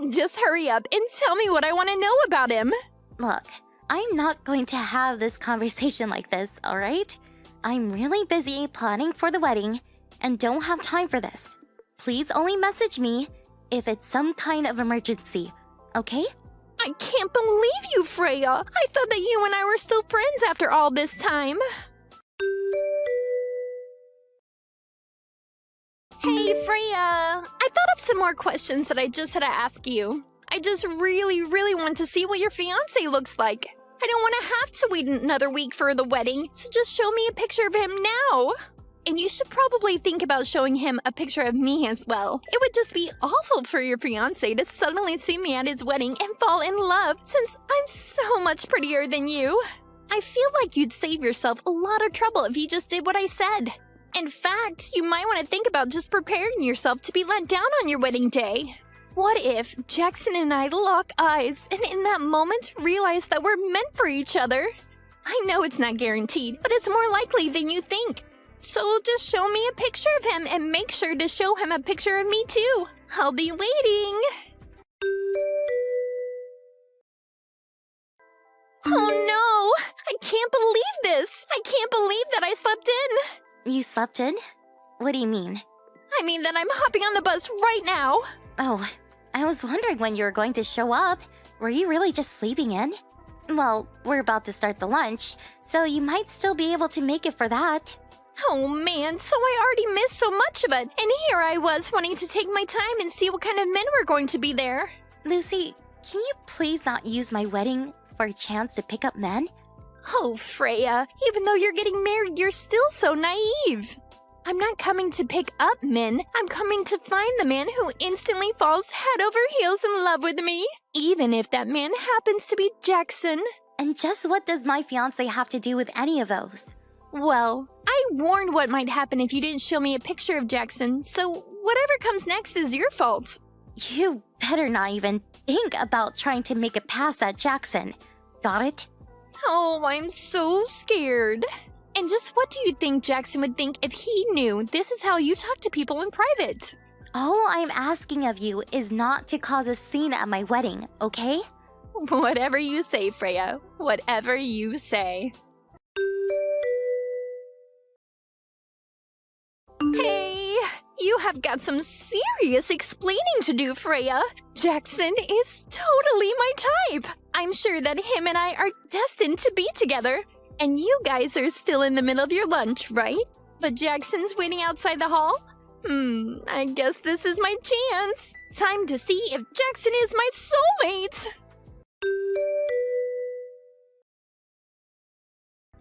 Just hurry up and tell me what I want to know about him. Look, I'm not going to have this conversation like this, alright? I'm really busy planning for the wedding and don't have time for this. Please only message me if it's some kind of emergency, okay? I can't believe you, Freya. I thought that you and I were still friends after all this time. Hey, Freya. I thought of some more questions that I just had to ask you. I just really want to see what your fiancé looks like. I don't want to have to wait another week for the wedding, so just show me a picture of him now. And you should probably think about showing him a picture of me as well. It would just be awful for your fiancé to suddenly see me at his wedding and fall in love, since I'm so much prettier than you. I feel like you'd save yourself a lot of trouble if you just did what I said. In fact, you might want to think about just preparing yourself to be let down on your wedding day. What if Jackson and I lock eyes and in that moment realize that we're meant for each other? I know it's not guaranteed, but it's more likely than you think. So just show me a picture of him and make sure to show him a picture of me too. I'll be waiting. Oh no! I can't believe this! I can't believe that I slept in! You slept in? What do you mean? I mean that I'm hopping on the bus right now! Oh, I was wondering when you were going to show up. Were you really just sleeping in? Well, we're about to start the lunch, so you might still be able to make it for that. Oh man, so I already missed so much of it, and here I was wanting to take my time and see what kind of men were going to be there. Lucy, can you please not use my wedding for a chance to pick up men? Oh, Freya, even though you're getting married, you're still so naive. I'm not coming to pick up men. I'm coming to find the man who instantly falls head over heels in love with me, even if that man happens to be Jackson. And just what does my fiancé have to do with any of those? Well, I warned what might happen if you didn't show me a picture of Jackson, so whatever comes next is your fault. You better not even think about trying to make it past that Jackson. Got it? Oh, I'm so scared. And just what do you think Jackson would think if he knew this is how you talk to people in private? All I'm asking of you is not to cause a scene at my wedding, okay? Whatever you say, Freya. Whatever you say. Hey, you have got some serious explaining to do, Freya. Jackson is totally my type. I'm sure that him and I are destined to be together. And you guys are still in the middle of your lunch, right? But Jackson's waiting outside the hall? I guess this is my chance. Time to see if Jackson is my soulmate.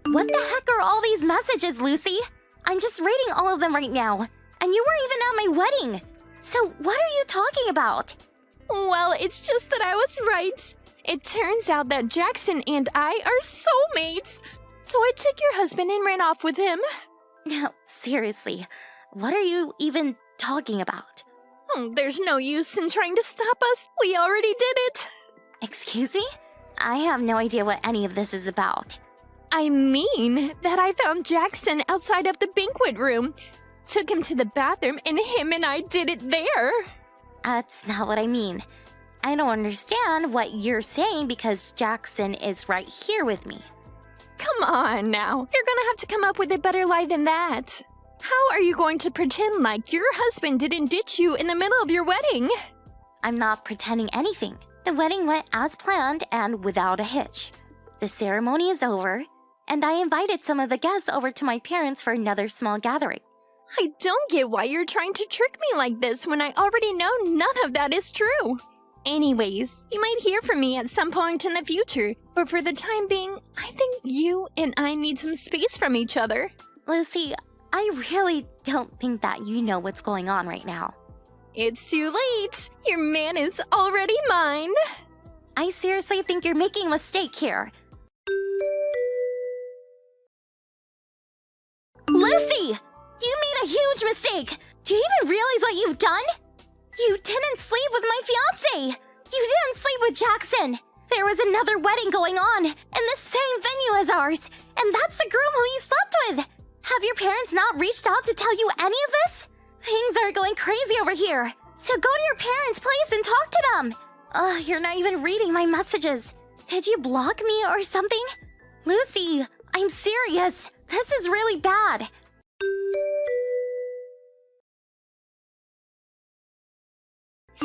What the heck are all these messages, Lucy? I'm just reading all of them right now. And you weren't even at my wedding. So what are you talking about? Well, it's just that I was right. It turns out that Jackson and I are soulmates. So I took your husband and ran off with him. No, seriously, what are you even talking about? There's no use in trying to stop us. We already did it. Excuse me? I have no idea what any of this is about. I mean that I found Jackson outside of the banquet room, took him to the bathroom, and him and I did it there. That's not what I mean. I don't understand what you're saying because Jackson is right here with me. Come on now. You're gonna have to come up with a better lie than that. How are you going to pretend like your husband didn't ditch you in the middle of your wedding? I'm not pretending anything. The wedding went as planned and without a hitch. The ceremony is over, and I invited some of the guests over to my parents for another small gathering. I don't get why you're trying to trick me like this when I already know none of that is true. Anyways, you might hear from me at some point in the future, but for the time being, I think you and I need some space from each other. Lucy, I really don't think that you know what's going on right now. It's too late. Your man is already mine. I seriously think you're making a mistake here. Lucy! You made a huge mistake! Do you even realize what you've done? You didn't sleep with my fiancé! You didn't sleep with Jackson! There was another wedding going on in the same venue as ours, and that's the groom who you slept with! Have your parents not reached out to tell you any of this? Things are going crazy over here, so go to your parents' place and talk to them! You're not even reading my messages. Did you block me or something? Lucy, I'm serious. This is really bad.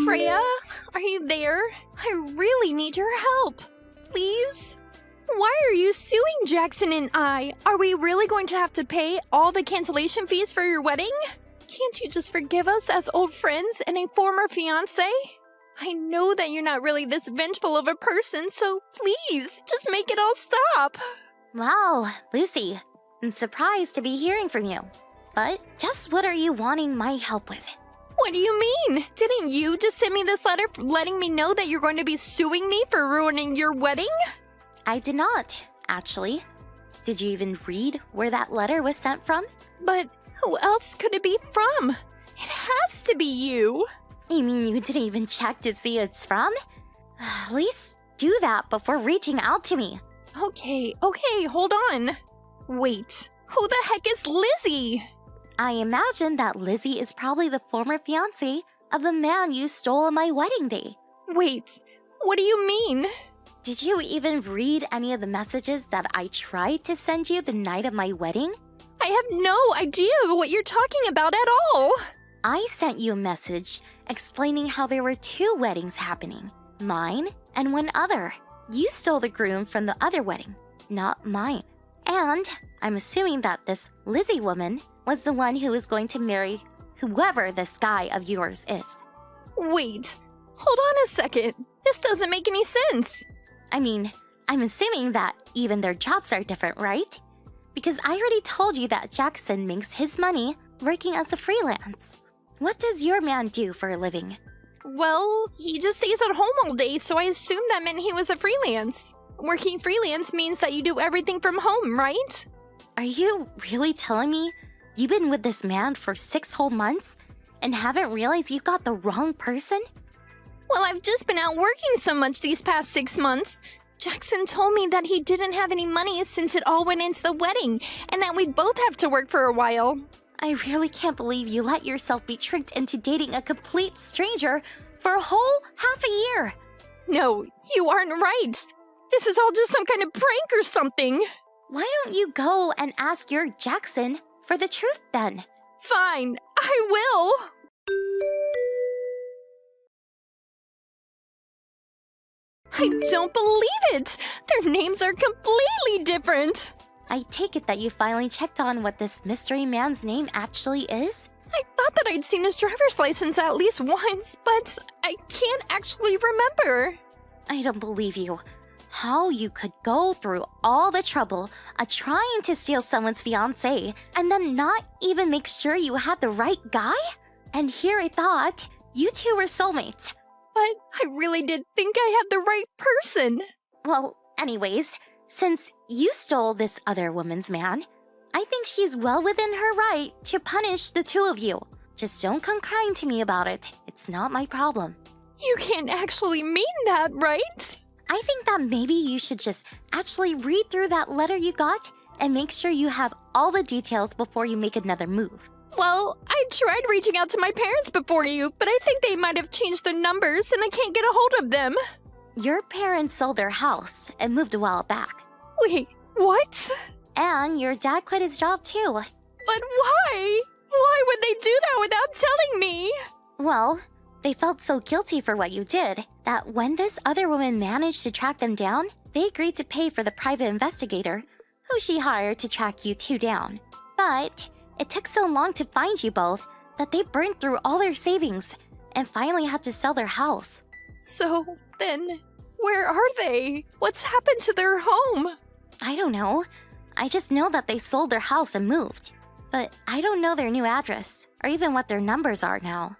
Freya, are you there? I really need your help. Please? Why are you suing Jackson and I? Are we really going to have to pay all the cancellation fees for your wedding? Can't you just forgive us as old friends and a former fiancé? I know that you're not really this vengeful of a person, so please, just make it all stop. Wow, Lucy, I'm surprised to be hearing from you. But just what are you wanting my help with? What do you mean? Didn't you just send me this letter letting me know that you're going to be suing me for ruining your wedding? I did not, actually. Did you even read where that letter was sent from? But who else could it be from? It has to be you. You mean you didn't even check to see who it's from? At least do that before reaching out to me. Okay, hold on. Wait, who the heck is Lizzie? I imagine that Lizzie is probably the former fiancé of the man you stole on my wedding day. Wait, what do you mean? Did you even read any of the messages that I tried to send you the night of my wedding? I have no idea what you're talking about at all. I sent you a message explaining how there were 2 weddings happening, mine and one other. You stole the groom from the other wedding, not mine. And I'm assuming that this Lizzie woman was the one who is going to marry whoever this guy of yours is. Wait, hold on a second. This doesn't make any sense. I mean, I'm assuming that even their jobs are different, right? Because I already told you that Jackson makes his money working as a freelance. What does your man do for a living? Well, he just stays at home all day, so I assumed that meant he was a freelance. Working freelance means that you do everything from home, right? Are you really telling me you've been with this man for 6 whole months and haven't realized you got the wrong person? Well, I've just been out working so much these past 6 months. Jackson told me that he didn't have any money since it all went into the wedding, and that we'd both have to work for a while. I really can't believe you let yourself be tricked into dating a complete stranger for a whole half a year. No, you aren't right. This is all just some kind of prank or something. Why don't you go and ask your Jackson for the truth then? Fine, I will. I don't believe it! Their names are completely different! I take it that you finally checked on what this mystery man's name actually is? I thought that I'd seen his driver's license at least once, but I can't actually remember. I don't believe you. How you could go through all the trouble of trying to steal someone's fiancé and then not even make sure you had the right guy? And here I thought you 2 were soulmates. But I really did think I had the right person. Well, anyways, since you stole this other woman's man, I think she's well within her right to punish the 2 of you. Just don't come crying to me about it. It's not my problem. You can't actually mean that, right? I think that maybe you should just actually read through that letter you got and make sure you have all the details before you make another move. Well, I tried reaching out to my parents before you, but I think they might have changed their numbers and I can't get a hold of them. Your parents sold their house and moved a while back. Wait, what? And your dad quit his job too. But why? Why would they do that without telling me? Well, they felt so guilty for what you did that when this other woman managed to track them down, they agreed to pay for the private investigator who she hired to track you 2 down. But it took so long to find you both that they burned through all their savings and finally had to sell their house. So then, where are they? What's happened to their home? I don't know. I just know that they sold their house and moved. But I don't know their new address or even what their numbers are now.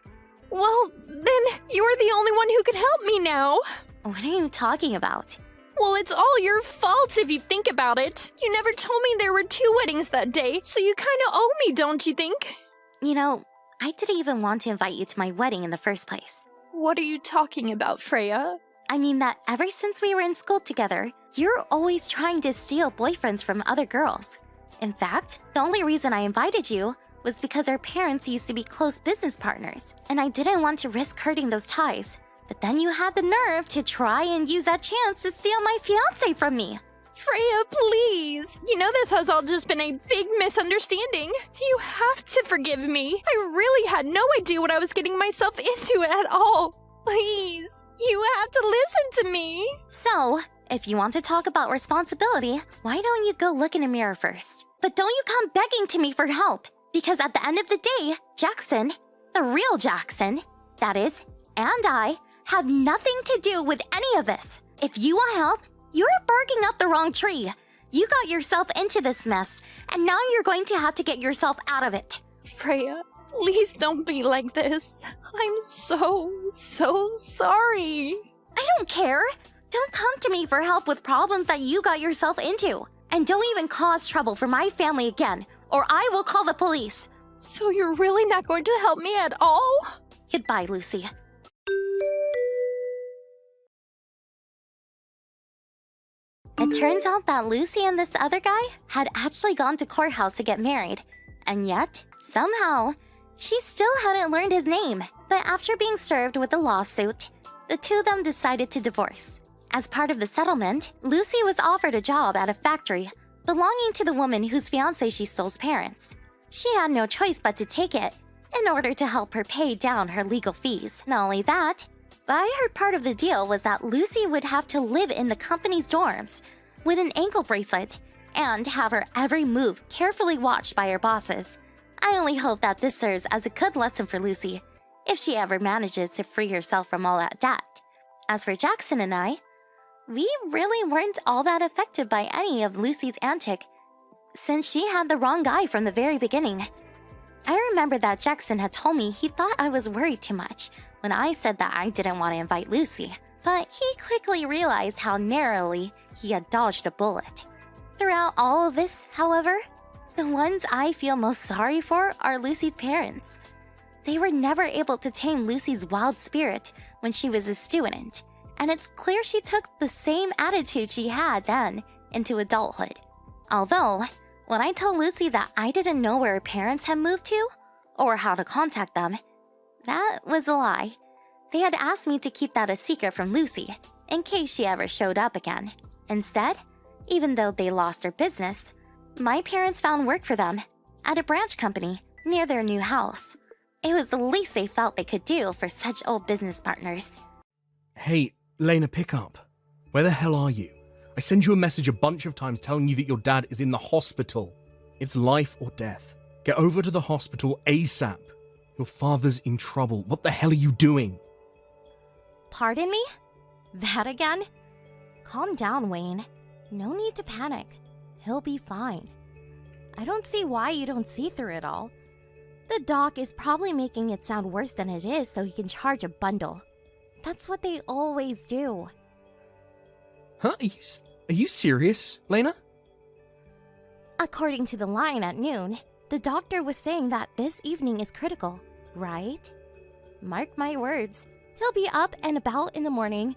Well, then you're the only one who can help me now. What are you talking about? Well, it's all your fault if you think about it. You never told me there were 2 weddings that day, so you kind of owe me, don't you think? You know, I didn't even want to invite you to my wedding in the first place. What are you talking about, Freya? I mean that ever since we were in school together, you're always trying to steal boyfriends from other girls. In fact, the only reason I invited you was because our parents used to be close business partners, and I didn't want to risk hurting those ties. But then you had the nerve to try and use that chance to steal my fiancé from me. Freya, please! You know this has all just been a big misunderstanding. You have to forgive me. I really had no idea what I was getting myself into at all. Please, you have to listen to me. So, if you want to talk about responsibility, why don't you go look in a mirror first? But don't you come begging to me for help, Because at the end of the day, Jackson, the real Jackson, that is, and I, have nothing to do with any of this. If you want help, you're barking up the wrong tree. You got yourself into this mess, and now you're going to have to get yourself out of it. Freya, please don't be like this. I'm so sorry. I don't care. Don't come to me for help with problems that you got yourself into. And don't even cause trouble for my family again, or I will call the police. So you're really not going to help me at all? Goodbye, Lucy. It turns out that Lucy and this other guy had actually gone to courthouse to get married. And yet, somehow, she still hadn't learned his name. But after being served with a lawsuit, the two of them decided to divorce. As part of the settlement, Lucy was offered a job at a factory belonging to the woman whose fiancé she stole's parents. She had no choice but to take it in order to help her pay down her legal fees. Not only that, but I heard part of the deal was that Lucy would have to live in the company's dorms with an ankle bracelet and have her every move carefully watched by her bosses. I only hope that this serves as a good lesson for Lucy if she ever manages to free herself from all that debt. As for Jackson and I, we really weren't all that affected by any of Lucy's antic, since she had the wrong guy from the very beginning. I remember that Jackson had told me he thought I was worried too much when I said that I didn't want to invite Lucy, but he quickly realized how narrowly he had dodged a bullet. Throughout all of this, however, the ones I feel most sorry for are Lucy's parents. They were never able to tame Lucy's wild spirit when she was a student, and it's clear she took the same attitude she had then into adulthood. Although, when I told Lucy that I didn't know where her parents had moved to, or how to contact them, that was a lie. They had asked me to keep that a secret from Lucy, in case she ever showed up again. Instead, even though they lost their business, my parents found work for them at a branch company near their new house. It was the least they felt they could do for such old business partners. Hey, Lena, pick up. Where the hell are you? I send you a message a bunch of times telling you that your dad is in the hospital. It's life or death. Get over to the hospital ASAP. Your father's in trouble. What the hell are you doing? Pardon me? That again? Calm down, Wayne. No need to panic. He'll be fine. I don't see why you don't see through it all. The doc is probably making it sound worse than it is so he can charge a bundle. That's what they always do. Huh? Are you serious, Lena? According to the line at noon, the doctor was saying that this evening is critical, right? Mark my words, he'll be up and about in the morning.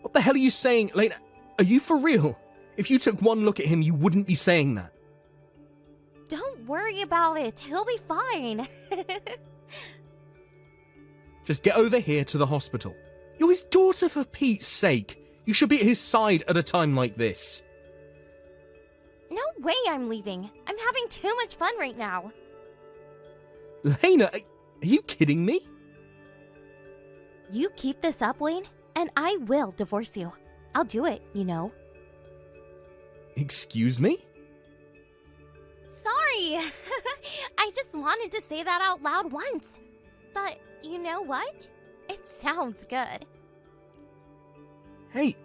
What the hell are you saying, Lena? Are you for real? If you took one look at him, you wouldn't be saying that. Don't worry about it, he'll be fine. Just get over here to the hospital. You're his daughter, for Pete's sake. You should be at his side at a time like this. No way I'm leaving. I'm having too much fun right now. Lena, are you kidding me? You keep this up, Wayne, and I will divorce you. I'll do it, you know. Excuse me? Sorry. I just wanted to say that out loud once. But you know what? It sounds good. Hey,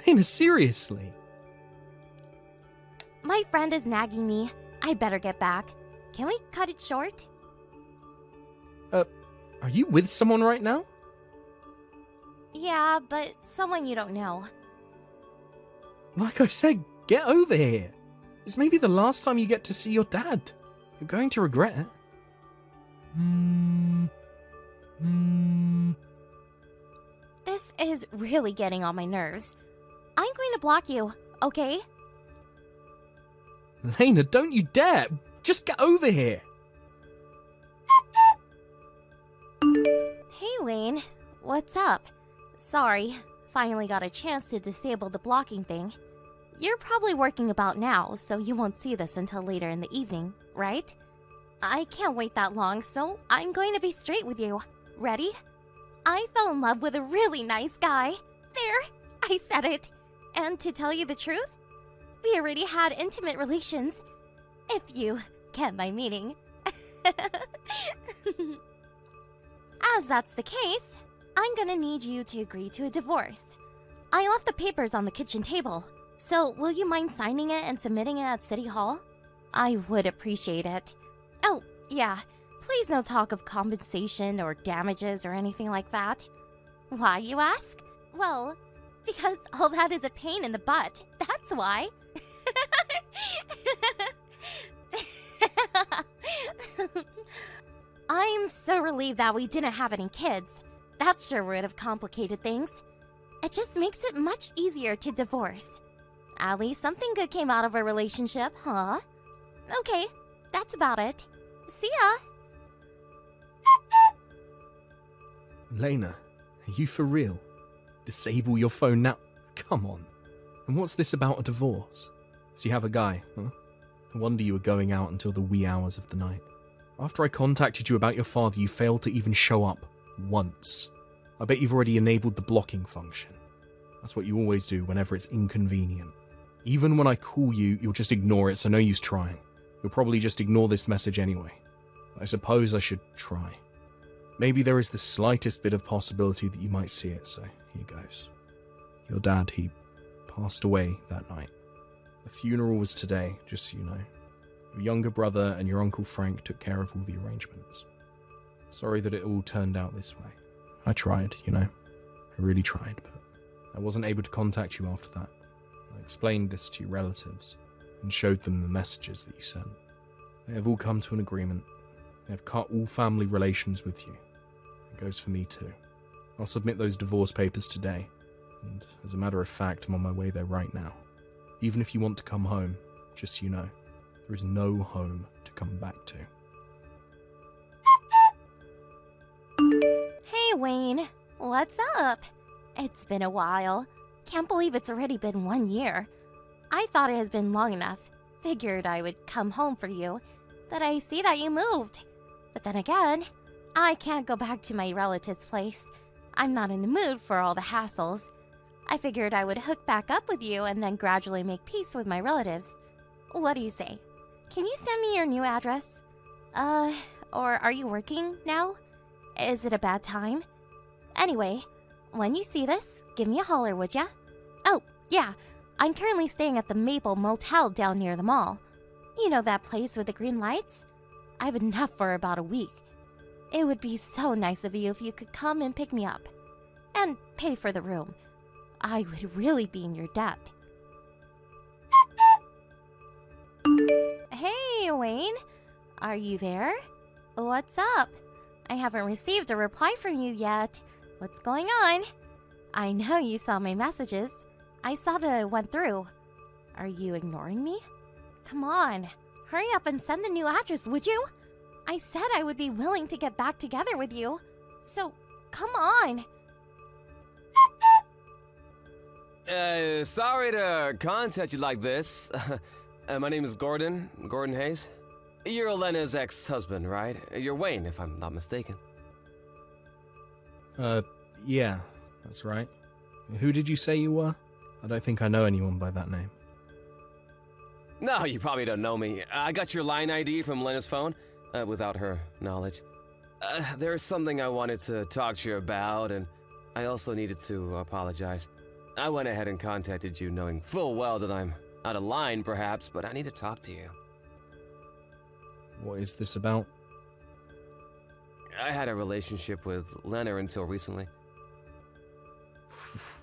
Lena, seriously. My friend is nagging me. I better get back. Can we cut it short? Are you with someone right now? Yeah, but someone you don't know. Like I said, get over here. This may be the last time you get to see your dad. You're going to regret it. This is really getting on my nerves. I'm going to block you, okay? Lena, don't you dare! Just get over here! Hey, Wayne. What's up? Sorry, finally got a chance to disable the blocking thing. You're probably working about now, so you won't see this until later in the evening, right? I can't wait that long, so I'm going to be straight with you. Ready? I fell in love with a really nice guy. There, I said it. And to tell you the truth, we already had intimate relations. If you get my meaning. As that's the case, I'm gonna need you to agree to a divorce. I left the papers on the kitchen table, so will you mind signing it and submitting it at City Hall? I would appreciate it. Oh, yeah, please no talk of compensation or damages or anything like that. Why, you ask? Well, because all that is a pain in the butt, that's why. I'm so relieved that we didn't have any kids. That sure would have complicated things. It just makes it much easier to divorce. At least something good came out of our relationship, huh? Okay, that's about it. See ya! Lena, are you for real? Disable your phone now? Come on. And what's this about a divorce? So you have a guy, huh? No wonder you were going out until the wee hours of the night. After I contacted you about your father, you failed to even show up once. I bet you've already enabled the blocking function. That's what you always do whenever it's inconvenient. Even when I call you, you'll just ignore it, so no use trying. You'll probably just ignore this message anyway. I suppose I should try. Maybe there is the slightest bit of possibility that you might see it, so here goes. Your dad, he passed away that night. The funeral was today, just so you know. Your younger brother and your Uncle Frank took care of all the arrangements. Sorry that it all turned out this way. I tried, you know. I really tried, but I wasn't able to contact you after that. I explained this to your relatives and showed them the messages that you sent. They have all come to an agreement. They have cut all family relations with you. It goes for me too. I'll submit those divorce papers today, and as a matter of fact, I'm on my way there right now. Even if you want to come home, just so you know, there is no home to come back to. Hey, Wayne. What's up? It's been a while. Can't believe it's already been 1 year. I thought it has been long enough. Figured I would come home for you, but I see that you moved. But then again, I can't go back to my relative's place. I'm not in the mood for all the hassles. I figured I would hook back up with you and then gradually make peace with my relatives. What do you say? Can you send me your new address? Or are you working now? Is it a bad time? Anyway, when you see this, give me a holler, would ya? Oh, yeah, I'm currently staying at the Maple Motel down near the mall. You know that place with the green lights? I've enough for about a week. It would be so nice of you if you could come and pick me up. And pay for the room. I would really be in your debt. Hey, Wayne. Are you there? What's up? I haven't received a reply from you yet. What's going on? I know you saw my messages. I saw that it went through. Are you ignoring me? Come on. Hurry up and send the new address, would you? I said I would be willing to get back together with you. So, come on. Sorry to contact you like this. My name is Gordon Hayes. You're Elena's ex-husband, right? You're Wayne, if I'm not mistaken. Yeah, that's right. Who did you say you were? I don't think I know anyone by that name. No, you probably don't know me. I got your line ID from Lena's phone, without her knowledge. There's something I wanted to talk to you about, and I also needed to apologize. I went ahead and contacted you knowing full well that I'm out of line, perhaps, but I need to talk to you. What is this about? I had a relationship with Lena until recently.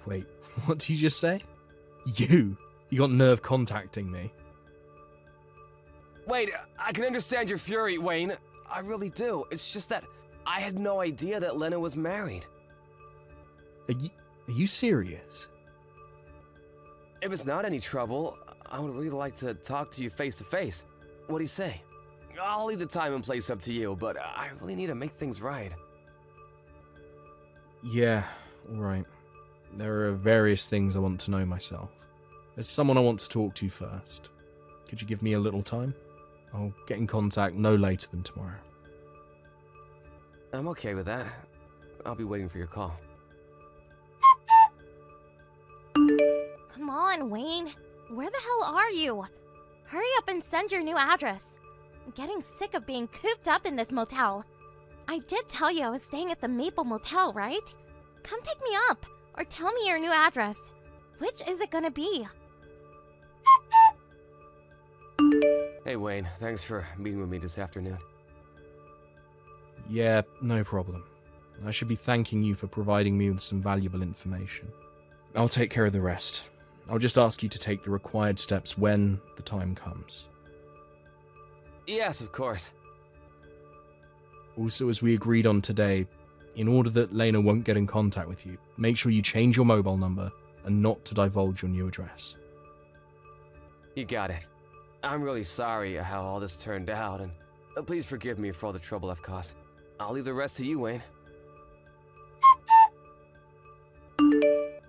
Wait, what did you just say? You got nerve contacting me. Wait, I can understand your fury, Wayne. I really do. It's just that I had no idea that Lena was married. Are you serious? If it's not any trouble, I would really like to talk to you face to face. What do you say? I'll leave the time and place up to you, but I really need to make things right. Yeah, alright. There are various things I want to know myself. There's someone I want to talk to first. Could you give me a little time? I'll get in contact no later than tomorrow. I'm okay with that. I'll be waiting for your call. Come on, Wayne. Where the hell are you? Hurry up and send your new address. I'm getting sick of being cooped up in this motel. I did tell you I was staying at the Maple Motel, right? Come pick me up, or tell me your new address. Which is it gonna be? Hey, Wayne, thanks for meeting with me this afternoon. Yeah, no problem. I should be thanking you for providing me with some valuable information. I'll take care of the rest. I'll just ask you to take the required steps when the time comes. Yes, of course. Also, as we agreed on today, in order that Lena won't get in contact with you, make sure you change your mobile number and not to divulge your new address. You got it. I'm really sorry how all this turned out, and please forgive me for all the trouble I've caused. I'll leave the rest to you, Wayne.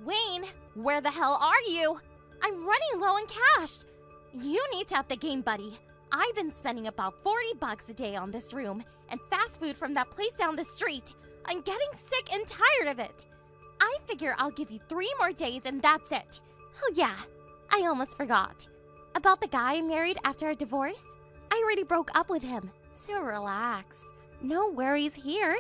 Wayne, where the hell are you? I'm running low on cash. You need to up the game, buddy. I've been spending about $40 a day on this room and fast food from that place down the street. I'm getting sick and tired of it. I figure I'll give you 3 more days and that's it. Oh yeah, I almost forgot. About the guy I married after our divorce? I already broke up with him, so relax. No worries here.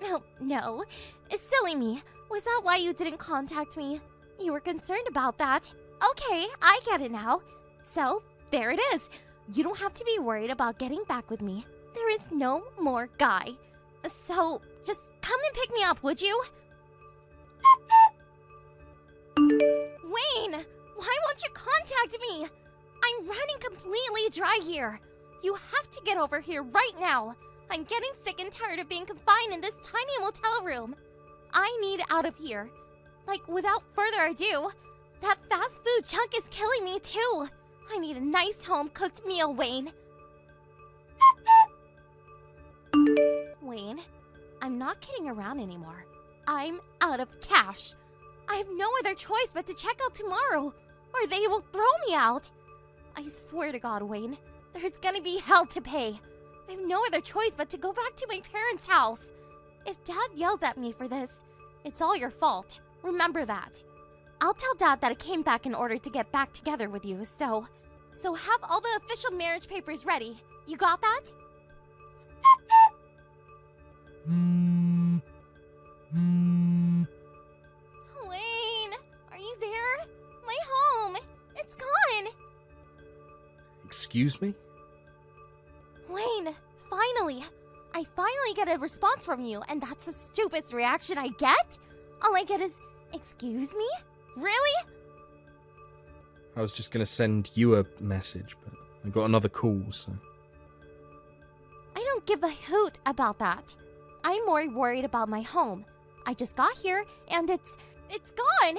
Oh, no. Silly me. Was that why you didn't contact me? You were concerned about that. Okay, I get it now. So, there it is. You don't have to be worried about getting back with me. There is no more guy. So, just come and pick me up, would you? Wayne, why won't you contact me? I'm running completely dry here. You have to get over here right now. I'm getting sick and tired of being confined in this tiny motel room. I need out of here. Like, without further ado, that fast food chunk is killing me too. I need a nice home-cooked meal, Wayne. Wayne, I'm not kidding around anymore. I'm out of cash. I have no other choice but to check out tomorrow, or they will throw me out. I swear to God, Wayne, there's gonna be hell to pay. I have no other choice but to go back to my parents' house. If Dad yells at me for this, it's all your fault. Remember that. I'll tell Dad that I came back in order to get back together with you, so have all the official marriage papers ready. You got that? Wayne, are you there? My home, it's gone. Excuse me? Wayne, finally! I finally get a response from you, and that's the stupidest reaction I get? All I get is, excuse me? Really? I was just gonna send you a message, but I got another call, so... I don't give a hoot about that. I'm more worried about my home. I just got here, and it's gone!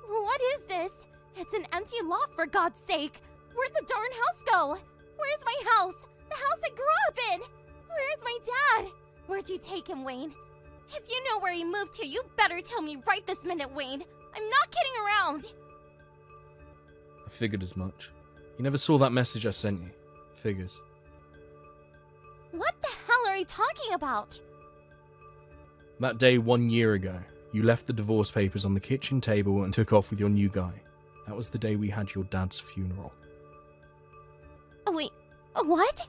What is this? It's an empty lot, for God's sake! Where'd the darn house go? Where's my house? The house I grew up in! Where's my dad? Where'd you take him, Wayne? If you know where he moved to, you better tell me right this minute, Wayne. I'm not kidding around. I figured as much. You never saw that message I sent you. Figures. What the hell are you talking about? That day 1 year ago, you left the divorce papers on the kitchen table and took off with your new guy. That was the day we had your dad's funeral. Wait, what?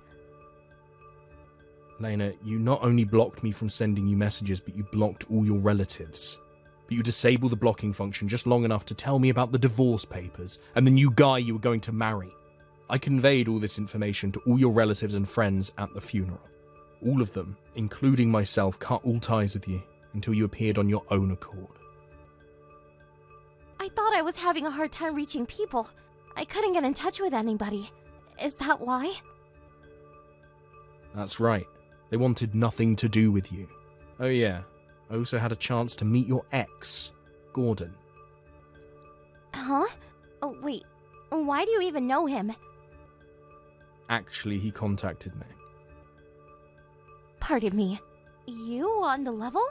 Lena, you not only blocked me from sending you messages, but you blocked all your relatives. But you disabled the blocking function just long enough to tell me about the divorce papers and the new guy you were going to marry. I conveyed all this information to all your relatives and friends at the funeral. All of them, including myself, cut all ties with you until you appeared on your own accord. I thought I was having a hard time reaching people. I couldn't get in touch with anybody. Is that why? That's right. They wanted nothing to do with you. Oh yeah, I also had a chance to meet your ex, Gordon. Huh? Oh, wait. Why do you even know him? Actually, he contacted me. Pardon me. You on the level?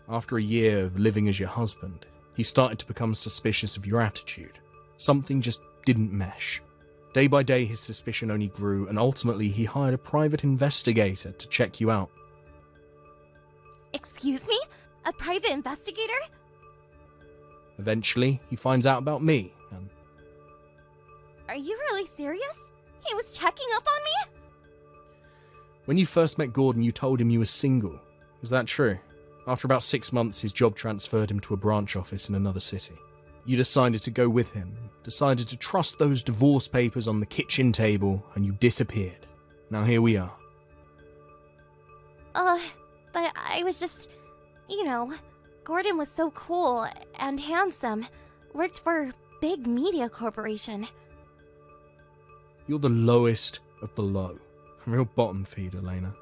After a year of living as your husband, he started to become suspicious of your attitude. Something just didn't mesh. Day by day, his suspicion only grew, and ultimately he hired a private investigator to check you out. Excuse me? A private investigator? Eventually, he finds out about me, and Are you really serious? He was checking up on me? When you first met Gordon, you told him you were single. Was that true? After about 6 months, his job transferred him to a branch office in another city. You decided to go with him, decided to trust those divorce papers on the kitchen table, and you disappeared. Now here we are. But I was just, Gordon was so cool and handsome. Worked for big media corporation. You're the lowest of the low. A real bottom feeder, Lena.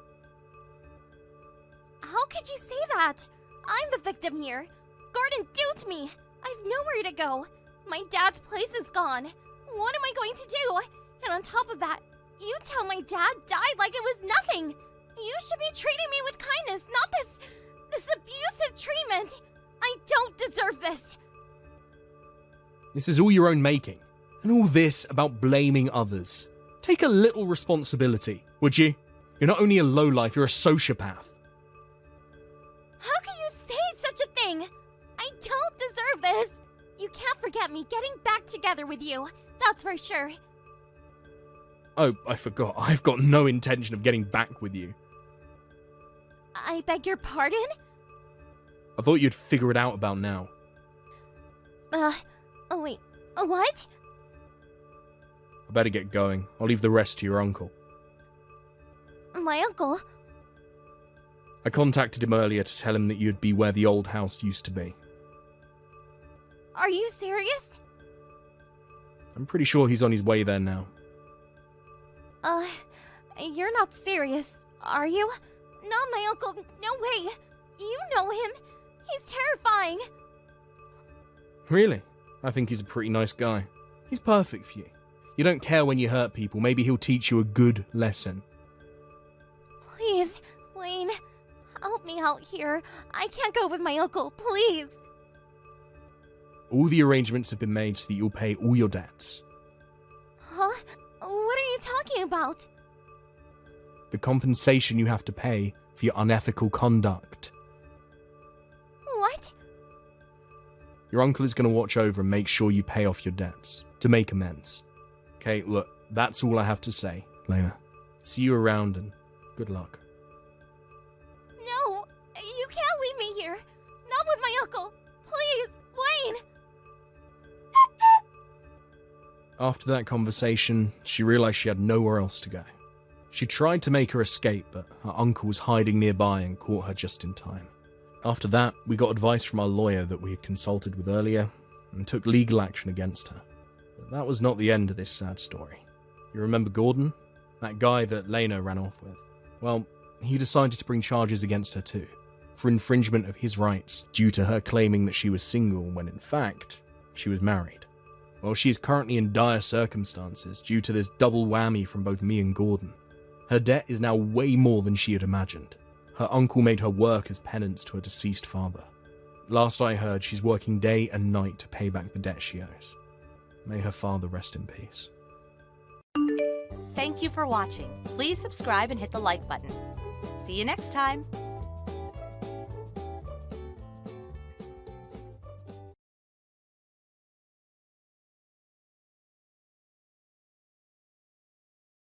How could you say that? I'm the victim here. Gordon duped me. I've nowhere to go. My dad's place is gone. What am I going to do? And on top of that, you tell my dad died like it was nothing. You should be treating me with kindness, not this abusive treatment. I don't deserve this. This is all your own making. And all this about blaming others. Take a little responsibility, would you? You're not only a lowlife, you're a sociopath. How can you say such a thing? I don't deserve this. You can't forget me getting back together with you. That's for sure. Oh, I forgot. I've got no intention of getting back with you. I beg your pardon? I thought you'd figure it out about now. Oh wait, what? I better get going. I'll leave the rest to your uncle. My uncle? I contacted him earlier to tell him that you'd be where the old house used to be. Are you serious? I'm pretty sure he's on his way there now. You're not serious, are you? Not my uncle, no way. You know him. He's terrifying. Really? I think he's a pretty nice guy. He's perfect for you. You don't care when you hurt people. Maybe he'll teach you a good lesson. Please, Wayne, help me out here. I can't go with my uncle, please. All the arrangements have been made so that you'll pay all your debts. Huh? What are you talking about? The compensation you have to pay for your unethical conduct. What? Your uncle is going to watch over and make sure you pay off your debts to make amends. Okay, look, that's all I have to say, Lena. See you around and good luck. No, you can't leave me here. Not with my uncle. Please, Wayne. After that conversation, she realized she had nowhere else to go. She tried to make her escape, but her uncle was hiding nearby and caught her just in time. After that, we got advice from our lawyer that we had consulted with earlier and took legal action against her. But that was not the end of this sad story. You remember Gordon? That guy that Lena ran off with? Well, he decided to bring charges against her too, for infringement of his rights due to her claiming that she was single when in fact, she was married. Well, she is currently in dire circumstances due to this double whammy from both me and Gordon. Her debt is now way more than she had imagined. Her uncle made her work as penance to her deceased father. Last I heard, she's working day and night to pay back the debt she owes. May her father rest in peace. Thank you for watching. Please subscribe and hit the like button. See you next time.